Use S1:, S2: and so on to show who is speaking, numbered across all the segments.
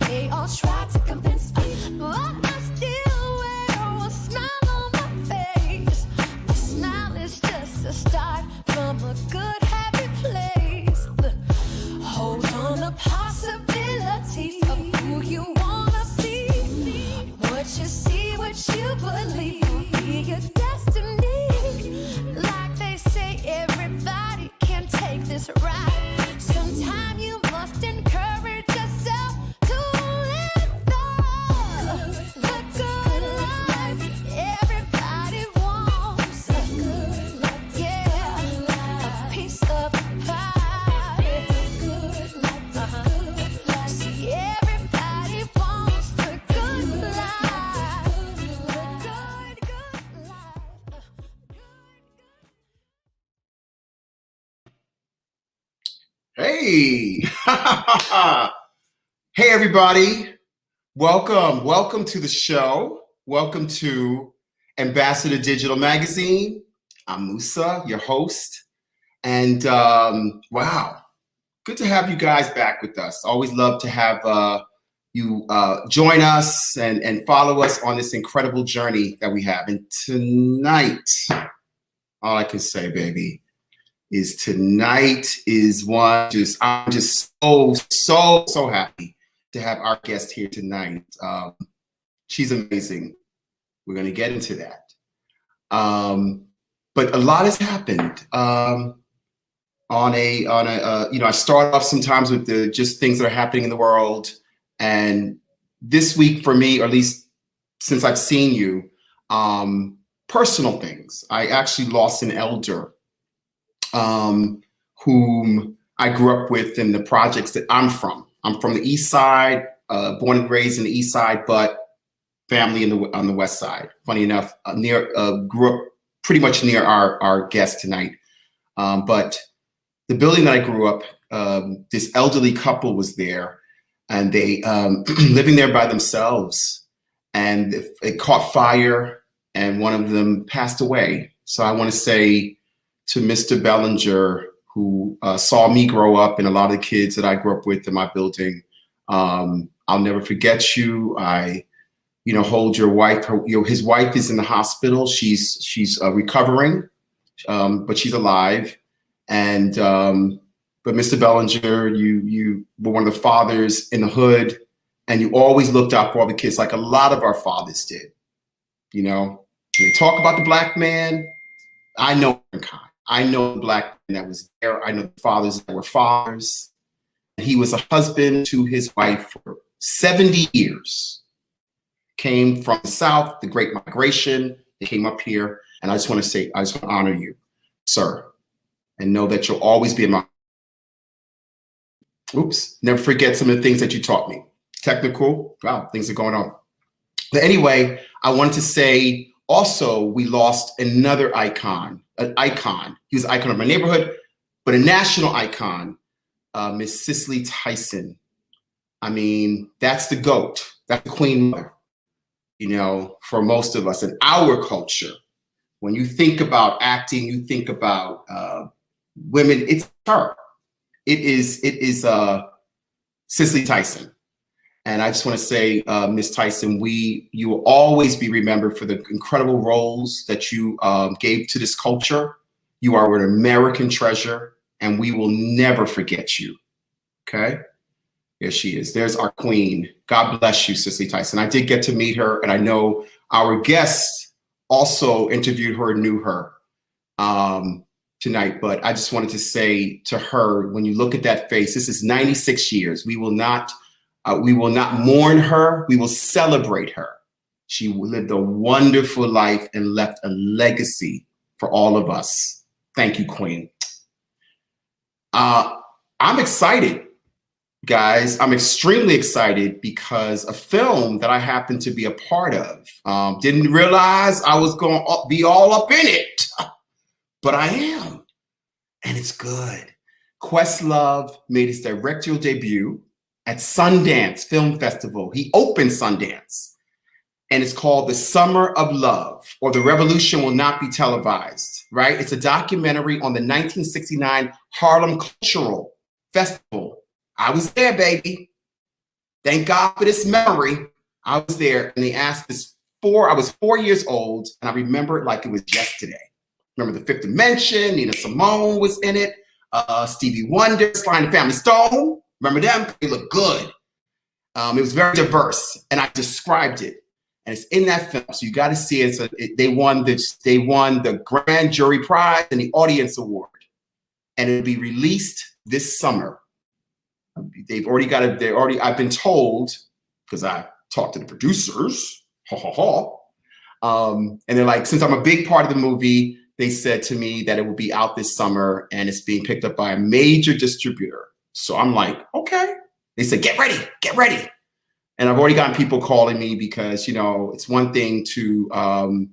S1: They all try to convince me, but I still wear a smile on my face. A smile is just a start from a good happy place. Hold on to possibilities of who you wanna be. What you see, what you believe will be your destiny. Like they say, everybody can take this ride. Sometime you must encourage yourself to live the good life. Everybody wants a good life, yeah, a piece of pie. See, everybody wants the good life, the good life.
S2: Hey, hey everybody, welcome to the show. Welcome to Ambassador Digital Magazine. I'm Musa, your host, and wow, good to have you guys back with us. Always love to have you join us and follow us on this incredible journey that we have. And tonight, all I can say, baby, is tonight is one I'm just so happy to have our guest here tonight. She's amazing. We're going to get into that. But a lot has happened. I start off sometimes with the just things that are happening in the world. And this week for me, or at least since I've seen you, personal things. I actually lost an elder whom I grew up with in the projects that I'm from. I'm from the East Side, born and raised in the East Side, but family on the West Side. Funny enough, grew up pretty much near our guest tonight. But the building that I grew up, this elderly couple was there, and they living there by themselves, and it caught fire, and one of them passed away. So I want to say to Mr. Bellinger, who saw me grow up, and a lot of the kids that I grew up with in my building, I'll never forget you. I, hold your wife. His wife is in the hospital. She's recovering, but she's alive. And but Mr. Bellinger, you were one of the fathers in the hood, and you always looked out for all the kids, like a lot of our fathers did. When they talk about the black man, I know mankind. I know the black man that was there. I know the fathers that were fathers. He was a husband to his wife for 70 years. Came from the South, the Great Migration. They came up here. And I just want to honor you, sir. And know that you'll always be in my... Oops. Never forget some of the things that you taught me. Technical. Wow, things are going on. But anyway, I wanted to say also we lost another icon. An icon. He was an icon of my neighborhood, but a national icon, Miss Cicely Tyson. I mean, that's the GOAT. That's the Queen Mother, for most of us in our culture. When you think about acting, you think about women, it's her. It is Cicely Tyson. And I just want to say, Ms. Tyson, you will always be remembered for the incredible roles that you gave to this culture. You are an American treasure, and we will never forget you. Okay? There she is. There's our queen. God bless you, Cicely Tyson. I did get to meet her, and I know our guest also interviewed her and knew her tonight. But I just wanted to say to her, when you look at that face, this is 96 years. We will not mourn her. We will celebrate her. She lived a wonderful life and left a legacy for all of us. Thank you, Queen. I'm excited, guys. I'm extremely excited because a film that I happen to be a part of, didn't realize I was going to be all up in it, but I am, and it's good. Questlove made his directorial debut at Sundance Film Festival. He opened Sundance, and it's called The Summer of Love, or The Revolution Will Not Be Televised, right? It's a documentary on the 1969 Harlem Cultural Festival. I was there, baby. thank God for this memory. I was there and they asked this I was 4 years old and I remember it like it was yesterday. Remember the Fifth Dimension, Nina Simone was in it, Stevie Wonder, Sly and the Family Stone. Remember them? They look good. It was very diverse and I described it. And it's in that film, so you got to see it. So they won the Grand Jury Prize and the Audience Award. And it'll be released this summer. They've already got it. I've been told, because I talked to the producers, and they're like, since I'm a big part of the movie, they said to me that it will be out this summer and it's being picked up by a major distributor. So I'm like, okay. They said, get ready. And I've already gotten people calling me because, it's one thing to,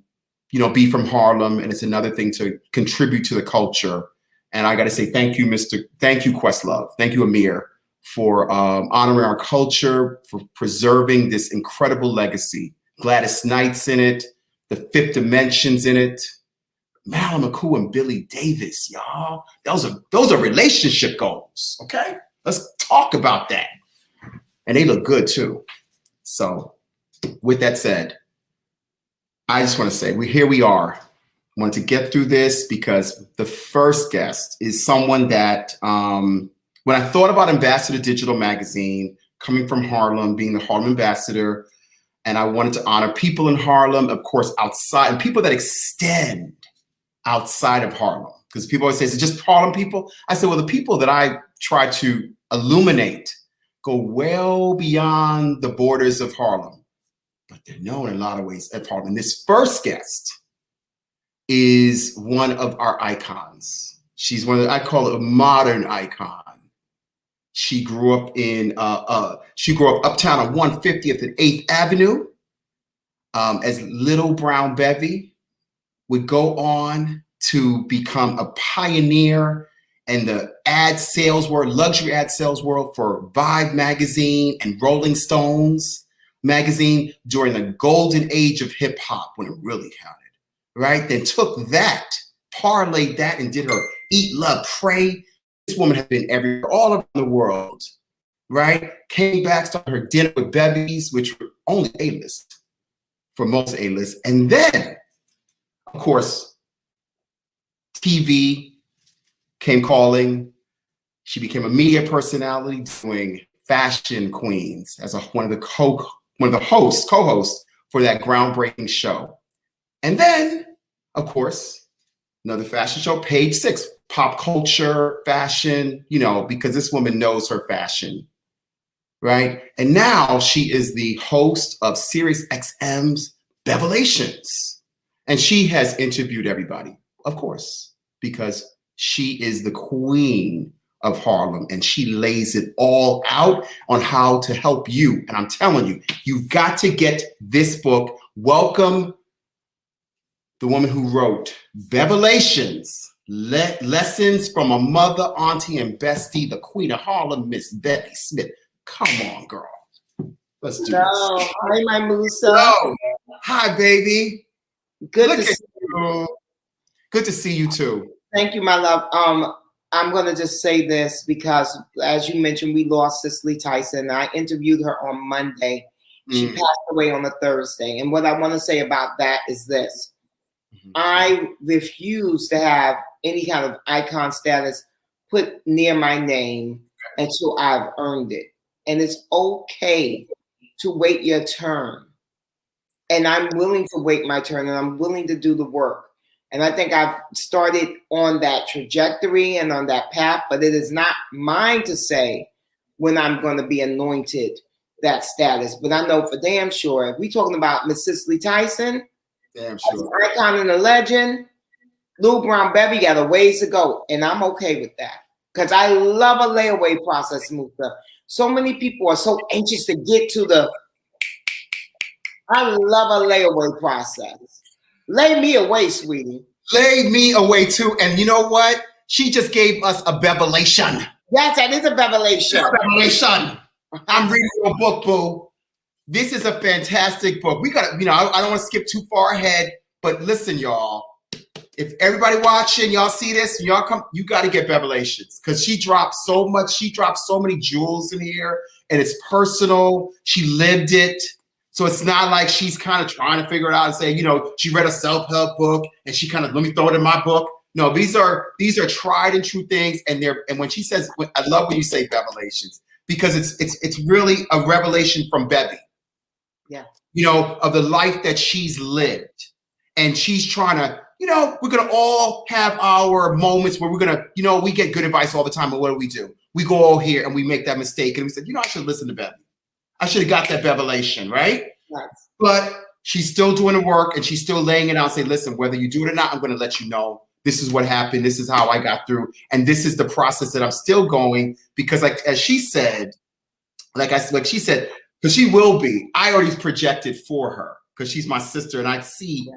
S2: be from Harlem, and it's another thing to contribute to the culture. And I got to say, thank you, Questlove. Thank you, Amir, for honoring our culture, for preserving this incredible legacy. Gladys Knight's in it. The Fifth Dimension's in it. Malcolm McCool and Billy Davis, y'all. Those are relationship goals, okay? Let's talk about that. And they look good, too. So with that said, I just want to say, here we are. I wanted to get through this because the first guest is someone that, when I thought about Ambassador Digital Magazine, coming from Harlem, being the Harlem ambassador, and I wanted to honor people in Harlem, of course, outside, and people that extend outside of Harlem. Because people always say, is it just Harlem people? I said, well, the people that I try to illuminate go well beyond the borders of Harlem, but they're known in a lot of ways as Harlem. And this first guest is one of our icons. She's I call it a modern icon. She grew up uptown on 150th and 8th Avenue as Little Brown Bevy, would go on to become a pioneer in the luxury ad sales world for Vibe magazine and Rolling Stones magazine during the golden age of hip hop when it really counted, right? Then took that, parlayed that, and did her Eat, Love, Pray. This woman has been everywhere, all around the world, right? Came back, started her Dinner with Bevies, which were only A-list for most A-list. And then, of course, TV came calling. She became a media personality doing Fashion Queens as one of the co-hosts for that groundbreaking show. And then, of course, another fashion show, Page 6, pop culture, fashion, because this woman knows her fashion, right? And now she is the host of Sirius XM's Bevelations. And she has interviewed everybody, of course, because she is the queen of Harlem and she lays it all out on how to help you. And I'm telling you, you've got to get this book. Welcome the woman who wrote Bevelations, Lessons from a Mother, Auntie, and Bestie, the Queen of Harlem, Miss BEVY SMITH. Come on, girl. Let's do this.
S3: Hi, my Musa.
S2: Hello. Hi, baby.
S3: Good to see
S2: you. Good to see you too.
S3: Thank you, my love. I'm going to just say this because, as you mentioned, we lost Cicely Tyson. I interviewed her on Monday. She passed away on a Thursday. And what I want to say about that is this. I refuse to have any kind of icon status put near my name until I've earned it. And it's okay to wait your turn. And I'm willing to wait my turn and I'm willing to do the work. And I think I've started on that trajectory and on that path, but it is not mine to say when I'm going to be anointed that status. But I know for damn sure, if we're talking about Miss Cicely Tyson,
S2: damn sure,
S3: icon and a legend, Little Brown Bevy got a ways to go. And I'm okay with that because I love a layaway process, Musa. So many people are so anxious to get to I love a layaway process. Lay me away, sweetie.
S2: Lay me away too. And you know what? She just gave us a bevelation.
S3: Yes, that is a bevelation.
S2: Bevelation. I'm reading your book, boo. This is a fantastic book. We got, I don't want to skip too far ahead, but listen, y'all. if everybody watching, y'all see this, y'all come, you got to get Bevelations because she dropped so much. She dropped so many jewels in here, and it's personal. She lived it. So it's not like she's kind of trying to figure it out and say, you know, she read a self-help book and she kind of, let me throw it in my book. No, these are tried and true things. And when she says, I love when you say Bevelations because it's really a revelation from Bevy.
S3: Yeah.
S2: You know, of the life that she's lived. And she's trying to, you know, we're going to all have our moments where we're going to, you know, we get good advice all the time. But what do? We go all here and we make that mistake. And we said, you know, I should listen to Bevy. I should have got that Bevelation, right?
S3: Yes.
S2: But she's still doing the work and she's still laying it out and say, listen, whether you do it or not, I'm going to let you know. This is what happened. This is how I got through. And this is the process that I'm still going because like, as she said, like she said, because she will be, I already projected for her because she's my sister and I see,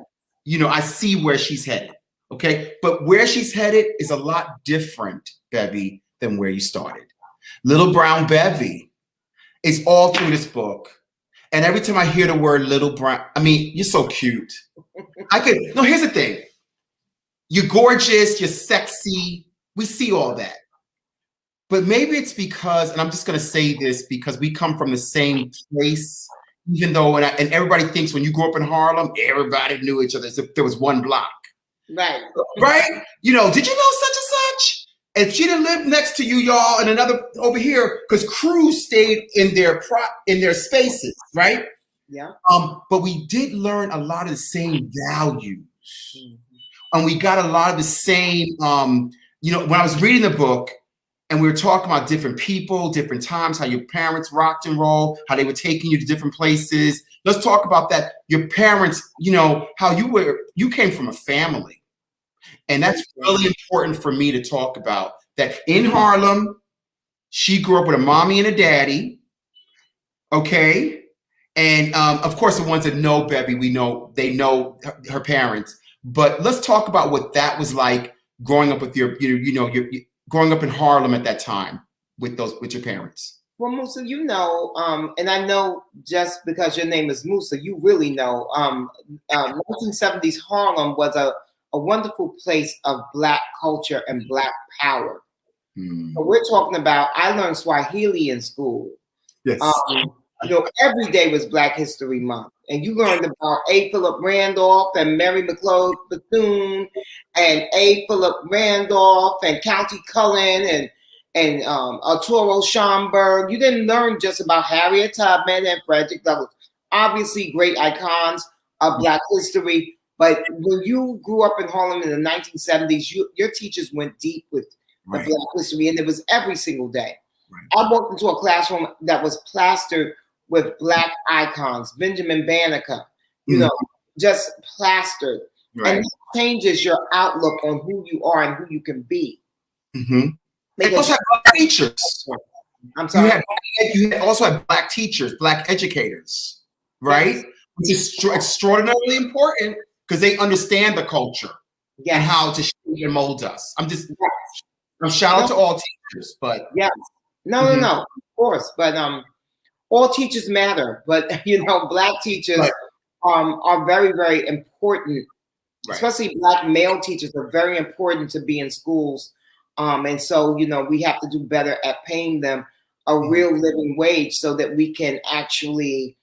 S2: you know, I see where she's headed. Okay. But where she's headed is a lot different, Bevy, than where you started. Little Brown Bevy is all through this book. And every time I hear the word Little Brown, I mean, you're so cute. Here's the thing. You're gorgeous, you're sexy. We see all that. But maybe it's because, and I'm just going to say this because we come from the same place, even though, and everybody thinks when you grew up in Harlem, everybody knew each other as if there was one block.
S3: Right.
S2: Right? You know, did you know such and such? And she didn't live next to you, y'all, and another over here, because crews stayed in their spaces, right?
S3: Yeah.
S2: But we did learn a lot of the same values. Mm-hmm. And we got a lot of the same, you know, when I was reading the book and we were talking about different people, different times, how your parents rocked and rolled, how they were taking you to different places. Let's talk about that. Your parents, you know, how you came from a family. And that's really important for me to talk about that in Harlem, she grew up with a mommy and a daddy. Okay. And of course, the ones that know Bevy, they know her parents. But let's talk about what that was like growing up with your growing up in Harlem at that time with your parents.
S3: Well, Musa, you know, and I know just because your name is Musa, you really know. 1970s Harlem was a wonderful place of Black culture and Black power. So we're talking about. I learned Swahili in school.
S2: Yes.
S3: You know, every day was Black History Month. And you learned about A. Philip Randolph and Mary McLeod Bethune and A. Philip Randolph and County Cullen and Arturo Schomburg. You didn't learn just about Harriet Tubman and Frederick Douglass. Obviously, great icons of Black history. But when you grew up in Harlem in the 1970s, your teachers went deep with the Black history, and it was every single day. Right. I walked into a classroom that was plastered with Black icons, Benjamin Banneker, you know, just plastered. Right. And it changes your outlook on who you are and who you can be. Mm-hmm.
S2: And also have Black teachers.
S3: I'm sorry.
S2: You also have Black teachers, Black educators, right? Yes. Which is extraordinarily important because they understand the culture and how to shape and mold us. I'm shout out to all teachers, but
S3: no, of course, but all teachers matter, but you know, Black teachers are very, very important. Right. Especially Black male teachers are very important to be in schools, and so you know we have to do better at paying them a real living wage so that we can actually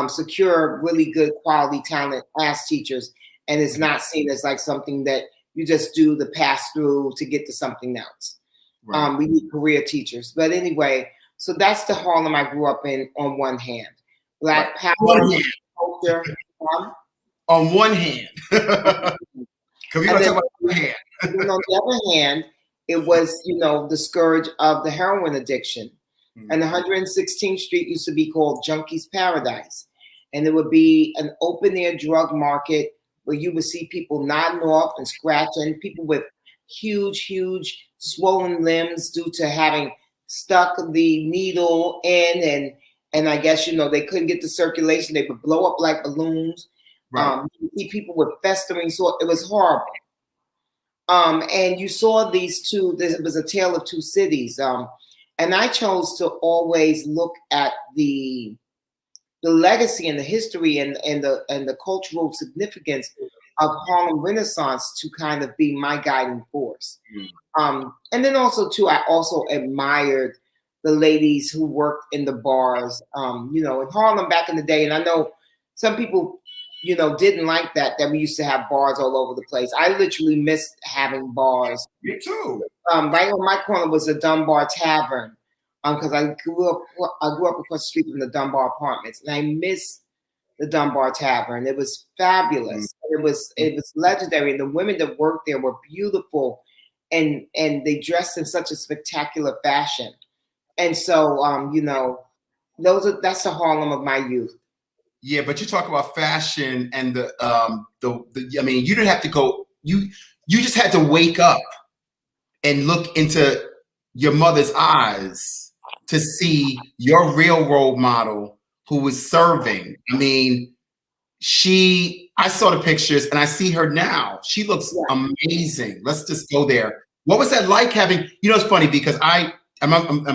S3: secure really good quality talent as teachers, and it's not seen as like something that you just do the pass through to get to something else. Right. We need career teachers, but anyway. So that's the Harlem I grew up in on one hand. Black power, culture.
S2: On one hand. Because we don't talk about one hand.
S3: And on the other hand, it was, you know, the scourge of the heroin addiction. Mm-hmm. And 116th Street used to be called Junkie's Paradise. And it would be an open-air drug market where you would see people nodding off and scratching, people with huge swollen limbs due to having stuck the needle in, and I guess, you know, they couldn't get the circulation. They would blow up like balloons. Right. You see people with festering sore. It was horrible. And you saw these two. This was a tale of two cities. And I chose to always look at the legacy and the history and the cultural significance of Harlem Renaissance to kind of be my guiding force. And then also too, I also admired the ladies who worked in the bars, you know, in Harlem back in the day. And I know some people, you know, didn't like that we used to have bars all over the place. I literally missed having bars.
S2: Me too.
S3: Right on my corner was the Dunbar Tavern, because I grew up across the street from the Dunbar Apartments, and I miss the Dunbar Tavern. It was fabulous. It was legendary, and the women that worked there were beautiful, and they dressed in such a spectacular fashion. And so, you know, that's the Harlem of my youth.
S2: Yeah, but you talk about fashion and the I mean, you didn't have to go. You just had to wake up and look into your mother's eyes to see your real role model who was serving. I mean, I saw the pictures and I see her now. She looks amazing. Let's just go there. What was that like having? You know, it's funny because I'm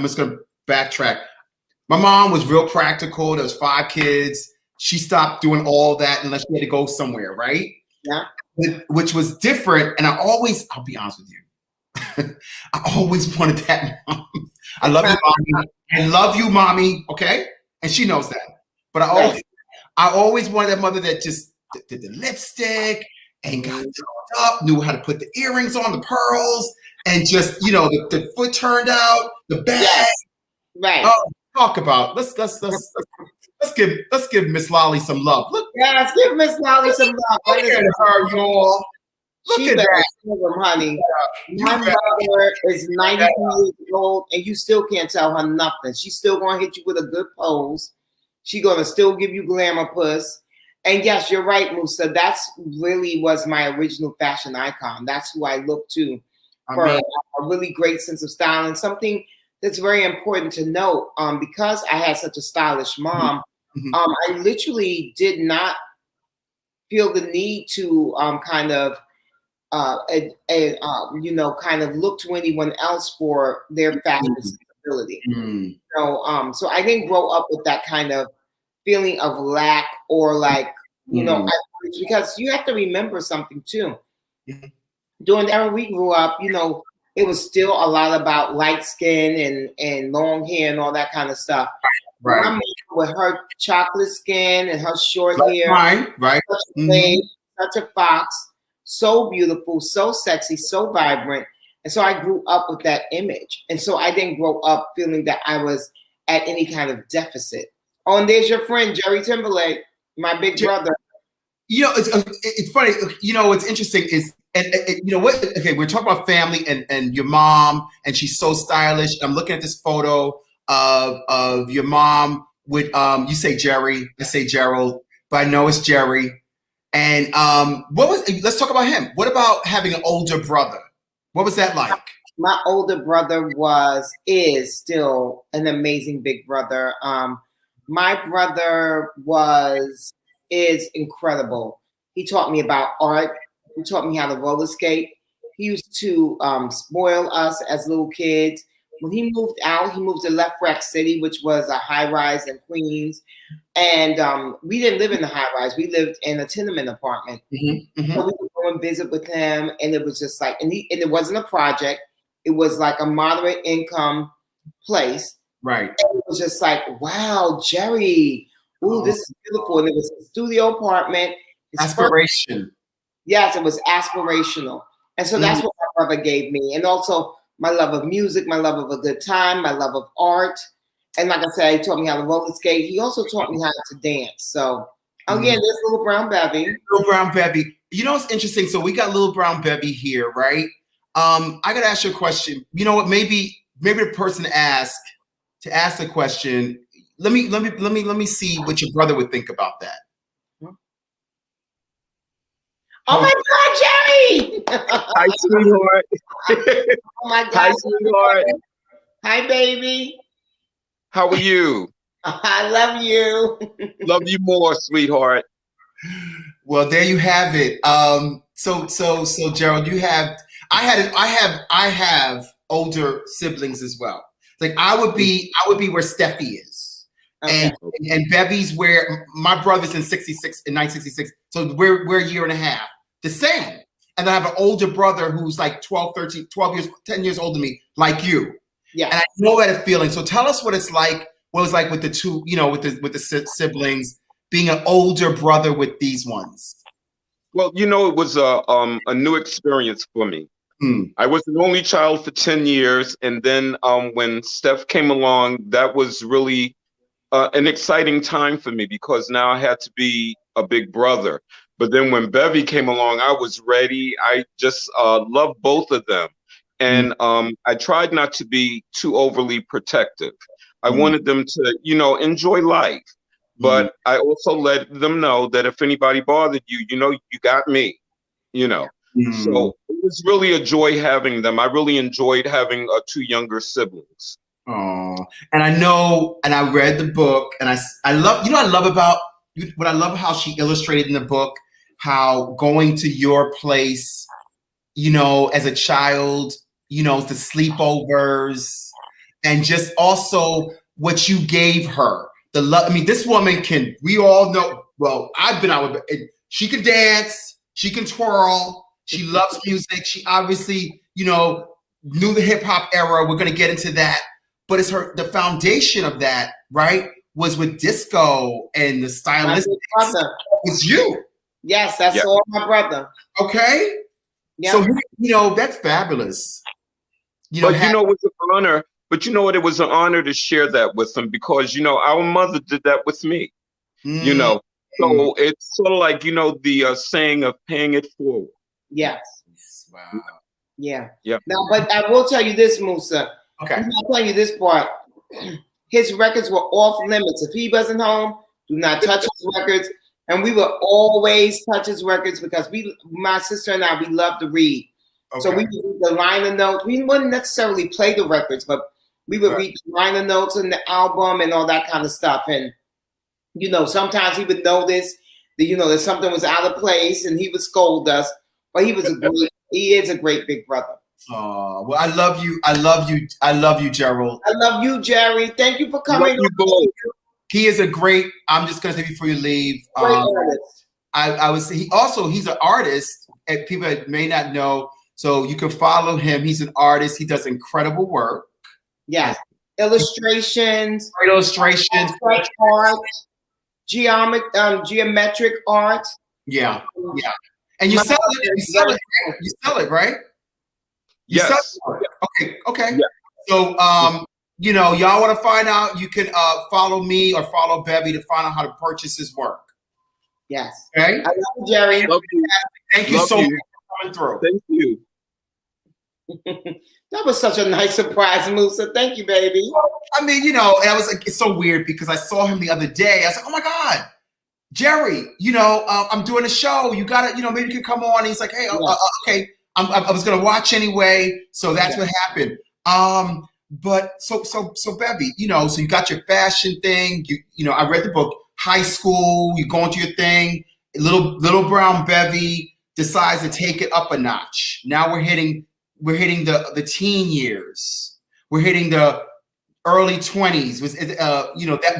S2: just gonna backtrack. My mom was real practical. There was 5 kids. She stopped doing all that unless she had to go somewhere, right?
S3: Yeah.
S2: Which was different. And I'll be honest with you. I always wanted that mom. I love you, mommy. I love you, mommy. Okay? And she knows that. But I always wanted that mother that just did the lipstick and got dolled up, knew how to put the earrings on, the pearls, and just, you know, the foot turned out, the bag.
S3: Yes. Right.
S2: Oh, talk about let's give Miss Lolly some love. Look,
S3: let's give Miss Lolly some love.
S2: Look at her, y'all. Look at that,
S3: honey. My mother is 92 years old, and you still can't tell her nothing. She's still gonna hit you with a good pose. She's gonna still give you glamour puss. And yes, you're right, Musa. That's really was my original fashion icon. That's who I look to for a really great sense of style, and something that's very important to note. Because I had such a stylish mom, I literally did not feel the need to kind of look to anyone else for their fashion sensibility. So I didn't grow up with that kind of feeling of lack or like, you know, because you have to remember something too. During the era we grew up, you know, it was still a lot about light skin and long hair and all that kind of stuff. Right. My mom with her chocolate skin and her short hair,
S2: right,
S3: such a fox, so beautiful, so sexy, so vibrant. And so I grew up with that image. And so I didn't grow up feeling that I was at any kind of deficit. Oh, and there's your friend, Jerry Timberlake, my big brother.
S2: You know, it's funny. You know, what's interesting is, and you know what? Okay, we're talking about family and your mom, and she's so stylish. I'm looking at this photo of your mom with you say Jerry, I say Gerald, but I know it's Jerry. And let's talk about him. What about having an older brother? What was that like?
S3: My older brother is still an amazing big brother. My brother is incredible. He taught me about art. He taught me how to roller skate. He used to spoil us as little kids. When he moved out, he moved to Left Rack City, which was a high rise in Queens. And we didn't live in the high rise. We lived in a tenement apartment. So we would go and visit with him. And it was just like, and it wasn't a project. It was like a moderate income place. Right. And it was just like, wow, Jerry. Ooh, this is beautiful. And it was a studio apartment.
S2: Aspiration.
S3: Yes, it was aspirational. And so that's what my brother gave me. And also my love of music, my love of a good time, my love of art. And like I said, he taught me how to roller skate. He also taught me how to dance. So, there's Little Brown Bevy.
S2: Little Brown Bevy. You know what's interesting? So we got Little Brown Bevy here, right? I got to ask you a question. You know what? Maybe the person to ask the question. Let me see what your brother would think about that.
S3: Oh my God, Jerry!
S4: Hi, sweetheart.
S3: Oh my God.
S4: Hi, sweetheart.
S3: Hi, baby.
S4: How are you?
S3: I love you.
S4: Love you more, sweetheart.
S2: Well, there you have it. So Gerald, I have older siblings as well. Like I would be where Steffi is. Okay. And Bevy's where my brother's in 1966. So we're a year and a half the same. And then I have an older brother who's like 12 years, 10 years older than me, like you.
S3: Yeah.
S2: And I know that feeling. So tell us what it's like, what it was like with the two, with the siblings, being an older brother with these ones.
S4: Well, it was a new experience for me. I was an only child for 10 years. And then when Steph came along, that was really an exciting time for me because now I had to be a big brother. But then when Bevy came along, I was ready. I just loved both of them. And I tried not to be too overly protective. I wanted them to, enjoy life. But I also let them know that if anybody bothered you, you got me, So it was really a joy having them. I really enjoyed having two younger siblings.
S2: Oh, and I know, and I read the book, and I love, what I love how she illustrated in the book, how going to your place, as a child, the sleepovers, and just also what you gave her. The love. I mean, this woman we all know, well, I've been out with her. She can dance, she can twirl, she loves music. She obviously, knew the hip hop era. We're going to get into that. But it's the foundation of that, right, was with disco and the stylistic. It's you.
S3: Yes, that's all my brother.
S2: Okay.
S3: Yeah.
S2: So, that's fabulous.
S4: It was an honor. But you know what? It was an honor to share that with them because, our mother did that with me, So it's sort of like, the saying of paying it forward.
S3: Yes.
S2: Wow.
S3: Yeah.
S4: Yeah.
S3: Now, but I will tell you this, Musa.
S2: Okay.
S3: I'll tell you this part. His records were off limits. If he wasn't home, do not touch his records. And we would always touch his records because my sister and I, we love to read. Okay. So we would read the liner notes. We wouldn't necessarily play the records, but we would read the liner notes in the album and all that kind of stuff. And, sometimes he would notice that, that something was out of place and he would scold us. But he is a great big brother.
S2: Oh, well, I love you. I love you. I love you, Gerald.
S3: I love you, Jerry. Thank you for coming.
S2: He is a great, I'm just going to say before you leave.
S3: Great artist.
S2: He's an artist, and people may not know. So you can follow him. He's an artist. He does incredible work.
S3: Yes. Illustrations.
S2: Great illustrations.
S3: Art. Geometric art.
S2: Yeah. Yeah. And you sell it. You sell it. You sell it, right?
S4: Yes.
S2: Okay.
S4: Yeah.
S2: So, y'all want to find out, you can follow me or follow Bevy to find out how to purchase his work.
S3: Yes.
S2: Okay.
S3: I love you, Jerry.
S4: Love you.
S2: Thank you so much for coming through.
S4: Thank you.
S3: That was such a nice surprise, Musa. Thank you, baby.
S2: I mean, and I was like, it's so weird because I saw him the other day. I was like, oh my God, Jerry, I'm doing a show. You got to, maybe you can come on. And he's like, hey, okay. I was going to watch anyway. So that's what happened. But so Bevy, so you got your fashion thing. I read the book, high school, you going to your thing. Little Brown Bevy decides to take it up a notch. Now we're hitting the teen years. We're hitting the early 20s.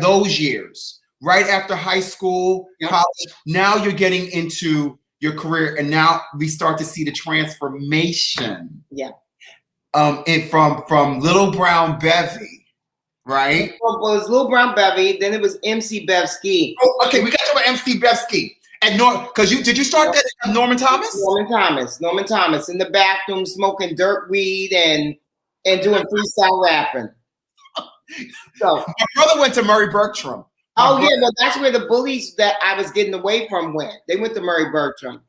S2: Those years, right after high school, college. Now you're getting into your career, and now we start to see the transformation.
S3: Yeah.
S2: From Little Brown Bevy, right?
S3: Well, it was Little Brown Bevy, then it was MC Bevski.
S2: Oh, okay, we got to talk about MC Bevski. And did you start that at Norman Thomas?
S3: Norman Thomas in the bathroom smoking dirt weed and doing freestyle rapping. So
S2: my brother went to Murray Bertram.
S3: Well, that's where the bullies that I was getting away from went. They went to Murray Bertram.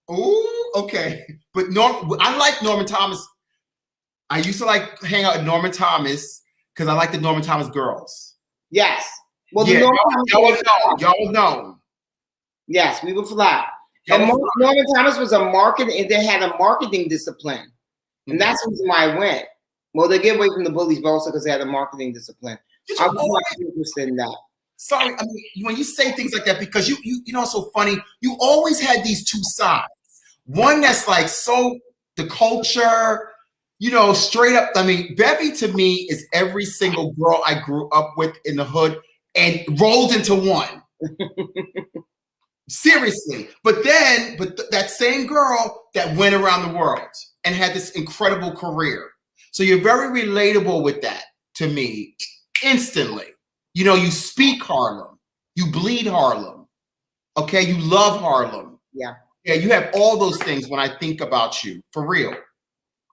S2: Ooh, okay. But I like Norman Thomas. I used to hang out at Norman Thomas because I like the Norman Thomas girls.
S3: Yes. Well,
S2: y'all was known.
S3: Yes, we were fly. And Norman Thomas was they had a marketing discipline. And that's the reason why I went. Well, they get away from the bullies, but also because they had a marketing discipline. I was not interested in that.
S2: Sorry, I mean, when you say things like that, because you know, it's so funny. You always had these two sides. One that's so the culture, straight up. I mean, Bevy to me is every single girl I grew up with in the hood and rolled into one. Seriously. But that same girl that went around the world and had this incredible career. So you're very relatable with that to me instantly. You know, you speak Harlem. You bleed Harlem. Okay, you love Harlem.
S3: Yeah.
S2: Yeah, you have all those things when I think about you, for real.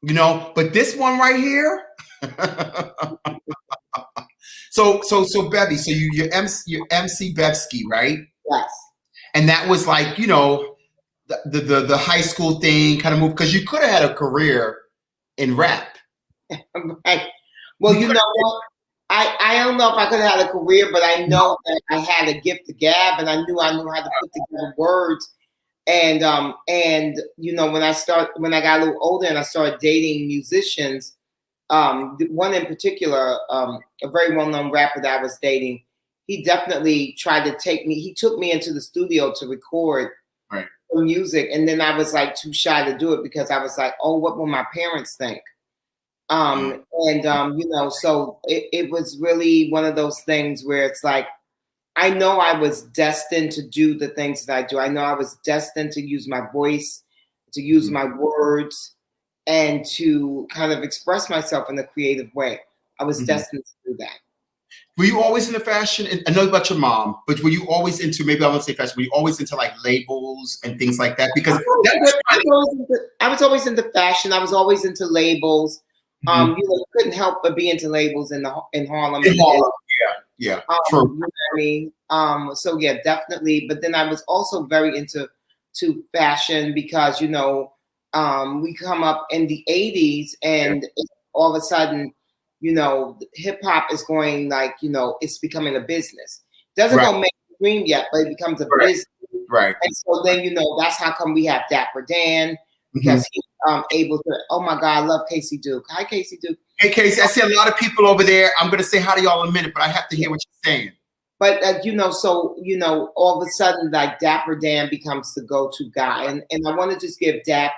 S2: You know, but this one right here. So Bevy, so you're MC Bevsky, right?
S3: Yes.
S2: And that was like, you know, the high school thing kind of moved, because you could have had a career in rap.
S3: Right. Well, you know what? I don't know if I could have had a career, but I know that I had a gift to gab, and I knew how to put together words. And you know, when I got a little older and I started dating musicians, one in particular, a very well-known rapper that I was dating, he definitely tried to he took me into the studio to record music. And then I was like too shy to do it because I was like, oh, what will my parents think? You know, so it was really one of those things where it's like, I know I was destined to do the things that I do. I know I was destined to use my voice, to use my words, and to kind of express myself in a creative way. I was destined to do that.
S2: Were you always into fashion? I know about your mom, but were you always into, maybe I won't say fashion, were you always into like labels and things like that? Because
S3: I was always into fashion. I was always into labels. You know, you couldn't help but be into labels in Harlem.
S2: Yeah.
S3: You know what I mean? So yeah, definitely. But then I was also very into fashion because, you know, we come up in the 80s and all of a sudden, you know, hip hop is going like, you know, it's becoming a business. Doesn't go mainstream yet, but it becomes a business.
S2: Right.
S3: And so then, you know, that's how come we have Dapper Dan, because he's able to, oh my God, I love Casey Duke. Hi, Casey Duke.
S2: Hey, Casey, I see a lot of people over there. I'm going to say hi to y'all in a minute, but I have to hear what you're saying.
S3: But, you know, so, you know, all of a sudden, like Dapper Dan becomes the go-to guy. And I want to just give Dap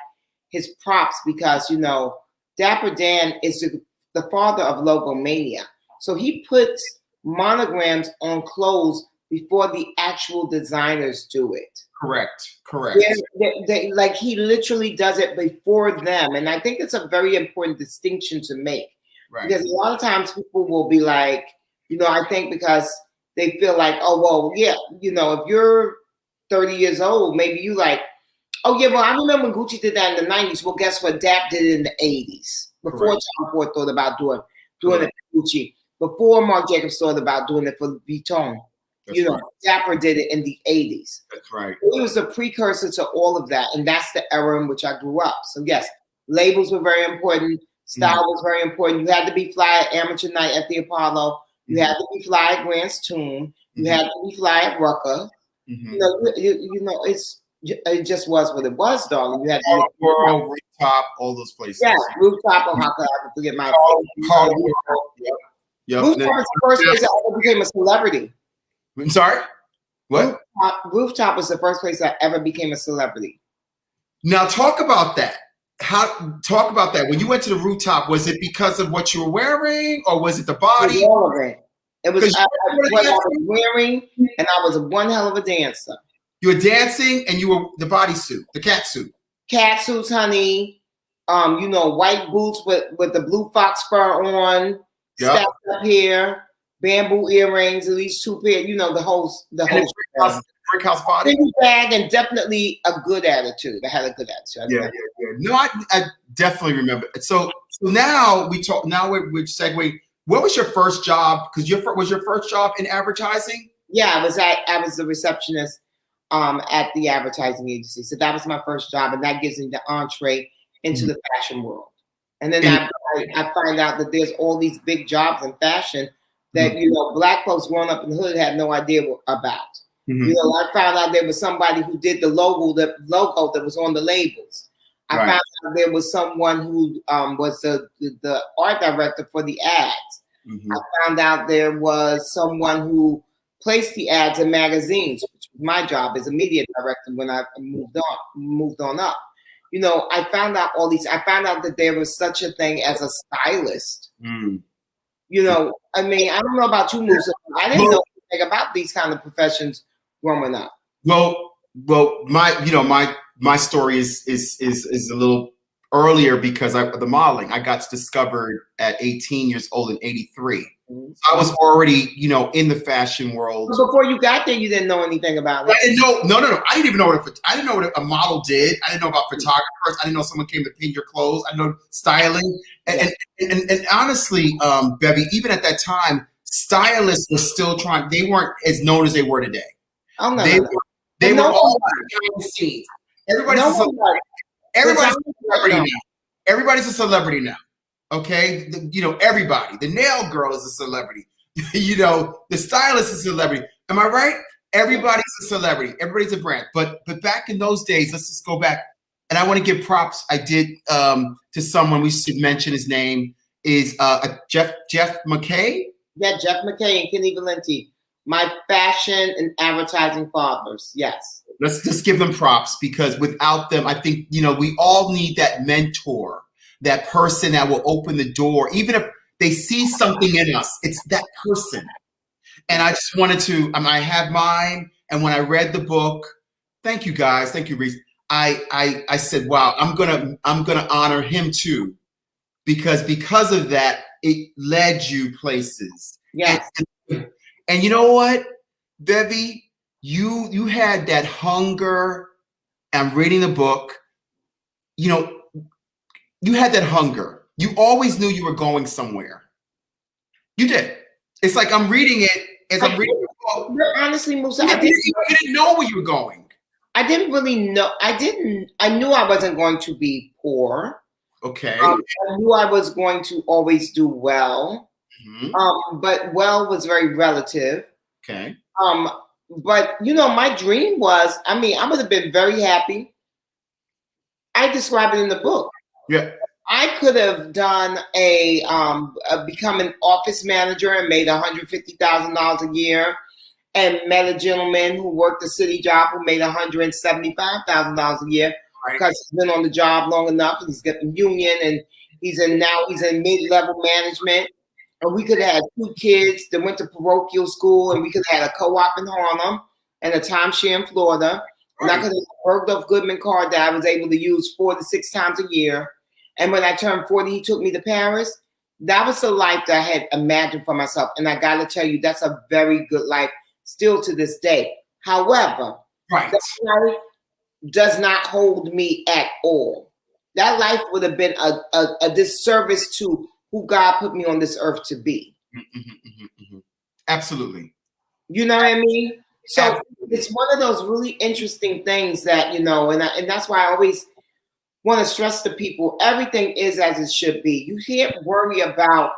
S3: his props because, you know, Dapper Dan is the father of logomania. So he puts monograms on clothes before the actual designers do it.
S2: Correct.
S3: They, like he literally does it before them. And I think it's a very important distinction to make. Right. Because a lot of times people will be like, you know, I think because they feel like, oh, well, yeah, you know, if you're 30 years old, maybe you like, oh, yeah, well, I remember when Gucci did that in the 90s. Well, guess what? Dap did it in the 80s. Before Tom Ford thought about doing it for Gucci. Before Marc Jacobs thought about doing it for Vuitton. You know, Dapper did it in the 80s. That's right. It was a precursor to all of that. And that's the era in which I grew up. So, yes, labels were very important. Style was very important. You had to be fly at Amateur Night at the Apollo. You had to be fly at Grant's Tomb. You had to be fly at Rucker. You know, it just was what it was, darling. You had to
S2: World, Rooftop, all those places.
S3: Yeah, Rooftop, or how could I forget my
S2: Yep.
S3: Rooftop was the first place I ever became a celebrity.
S2: I'm sorry? What?
S3: Rooftop was the first place I ever became a celebrity.
S2: Now talk about that. Talk about that. When you went to the Rooftop, was it because of what you were wearing, or was it the body?
S3: All of it. It was what I was wearing, and I was one hell of a dancer.
S2: You were dancing, and you were the bodysuit, the cat suit.
S3: Cat suits, honey. You know, white boots with the blue fox fur on, stacked up here, bamboo earrings, at least 2 pair. You know, the whole
S2: brick house body.
S3: Big bag, and definitely a good attitude. I had a good attitude.
S2: Yeah. No, I definitely remember. So now we talk. Now we're segueing. What was your first job? Because was your first job in advertising? Yeah,
S3: I was the receptionist at the advertising agency. So that was my first job, and that gives me the entree into the fashion world. And then I find out that there's all these big jobs in fashion that you know, black folks growing up in the hood had no idea about. You know, I found out there was somebody who did the logo that was on the labels. I found out there was someone who was the art director for the ads. I found out there was someone who placed the ads in magazines, which was my job as a media director when I moved on up. You know, I found out I found out that there was such a thing as a stylist. You know, I mean, I don't know about you, Musa. I didn't know anything about these kind of professions growing up.
S2: Well, Well, my story is a little earlier because the modeling. I got discovered at 18 years old in '83. So I was already, in the fashion world.
S3: So before you got there, you didn't know anything about it.
S2: I didn't know. No. I didn't even know I didn't know what a model did. I didn't know about photographers. I didn't know someone came to pin your clothes. I didn't know styling. And honestly, Bevy, even at that time, stylists were still trying. They weren't as known as they were today.
S3: Oh no,
S2: they were all behind the scenes. Everybody's a celebrity. Everybody's a celebrity now. Everybody's a celebrity now. Okay, everybody. The nail girl is a celebrity. The stylist is a celebrity. Am I right? Everybody's a celebrity. Everybody's a brand. But back in those days, let's just go back. And I want to give props. I did to someone. We should mention his name is Jeff McKay.
S3: Yeah, Jeff McKay and Kenny Valenti, my fashion and advertising fathers. Yes.
S2: Let's just give them props because without them, I think we all need that mentor. That person that will open the door, even if they see something in us, it's that person. And I just wanted to, I have mine. And when I read the book, thank you guys. Thank you, Reese. I said, wow, I'm gonna honor him too. Because of that, it led you places.
S3: Yes.
S2: And you know what, Bevy, you had that hunger. I'm reading the book, you had that hunger. You always knew you were going somewhere. You did. It's like I'm reading it as I'm reading the book.
S3: Honestly, Musa,
S2: you didn't know where you were going.
S3: I didn't really know. I knew I wasn't going to be poor.
S2: Okay.
S3: I knew I was going to always do well.
S2: Mm-hmm.
S3: But well was very relative.
S2: Okay.
S3: But my dream was, I would have been very happy. I describe it in the book.
S2: Yeah.
S3: I could have done become an office manager and made $150,000 a year, and met a gentleman who worked a city job who made $175,000 a year because he's been on the job long enough and he's getting union and he's in mid-level management. And we could have had 2 kids that went to parochial school, and we could have had a co-op in Harlem and a timeshare in Florida. And I could have a Bergdorf Goodman card that I was able to use 4 to 6 times a year. And when I turned 40, he took me to Paris. That was the life that I had imagined for myself. And I got to tell you, that's a very good life still to this day. However, that life does not hold me at all. That life would have been a disservice to who God put me on this earth to be.
S2: Absolutely.
S3: You know what I mean? So it's one of those really interesting things that, and that's why I always want to stress to people, everything is as it should be. You can't worry about,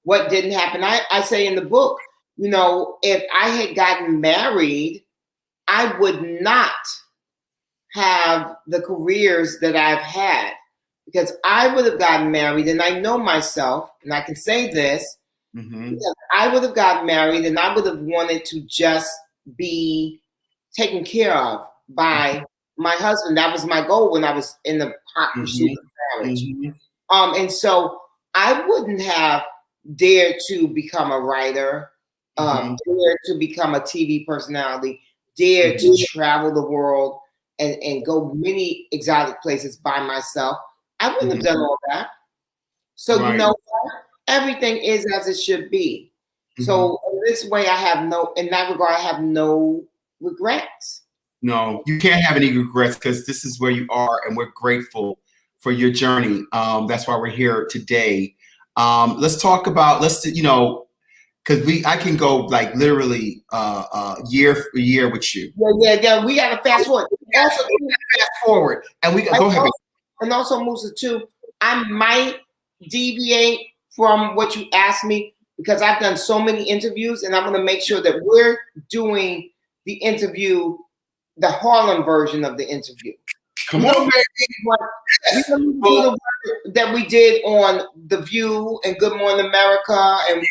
S3: what didn't happen. I say in the book, if I had gotten married, I would not have the careers that I've had, because I would have gotten married, and I know myself, and I can say this, because I would have gotten married and I would have wanted to just be taken care of by my husband. That was my goal when I was in the hot pursuit of marriage. And so I wouldn't have dared to become a writer, dared to become a TV personality, dared to travel the world and go many exotic places by myself. I wouldn't have done all that. So you know what? Everything is as it should be. So in this way, in that regard, I have no regrets.
S2: No, you can't have any regrets because this is where you are, and we're grateful for your journey. That's why we're here today. Let's talk about, because I can go like literally year for year with you.
S3: Yeah. We got to fast forward.
S2: And we go ahead.
S3: And also, Musa, too, I might deviate from what you asked me because I've done so many interviews, and I'm going to make sure that we're doing the interview, the Harlem version of the interview.
S2: Come on, baby.
S3: That we did on The View and Good Morning America and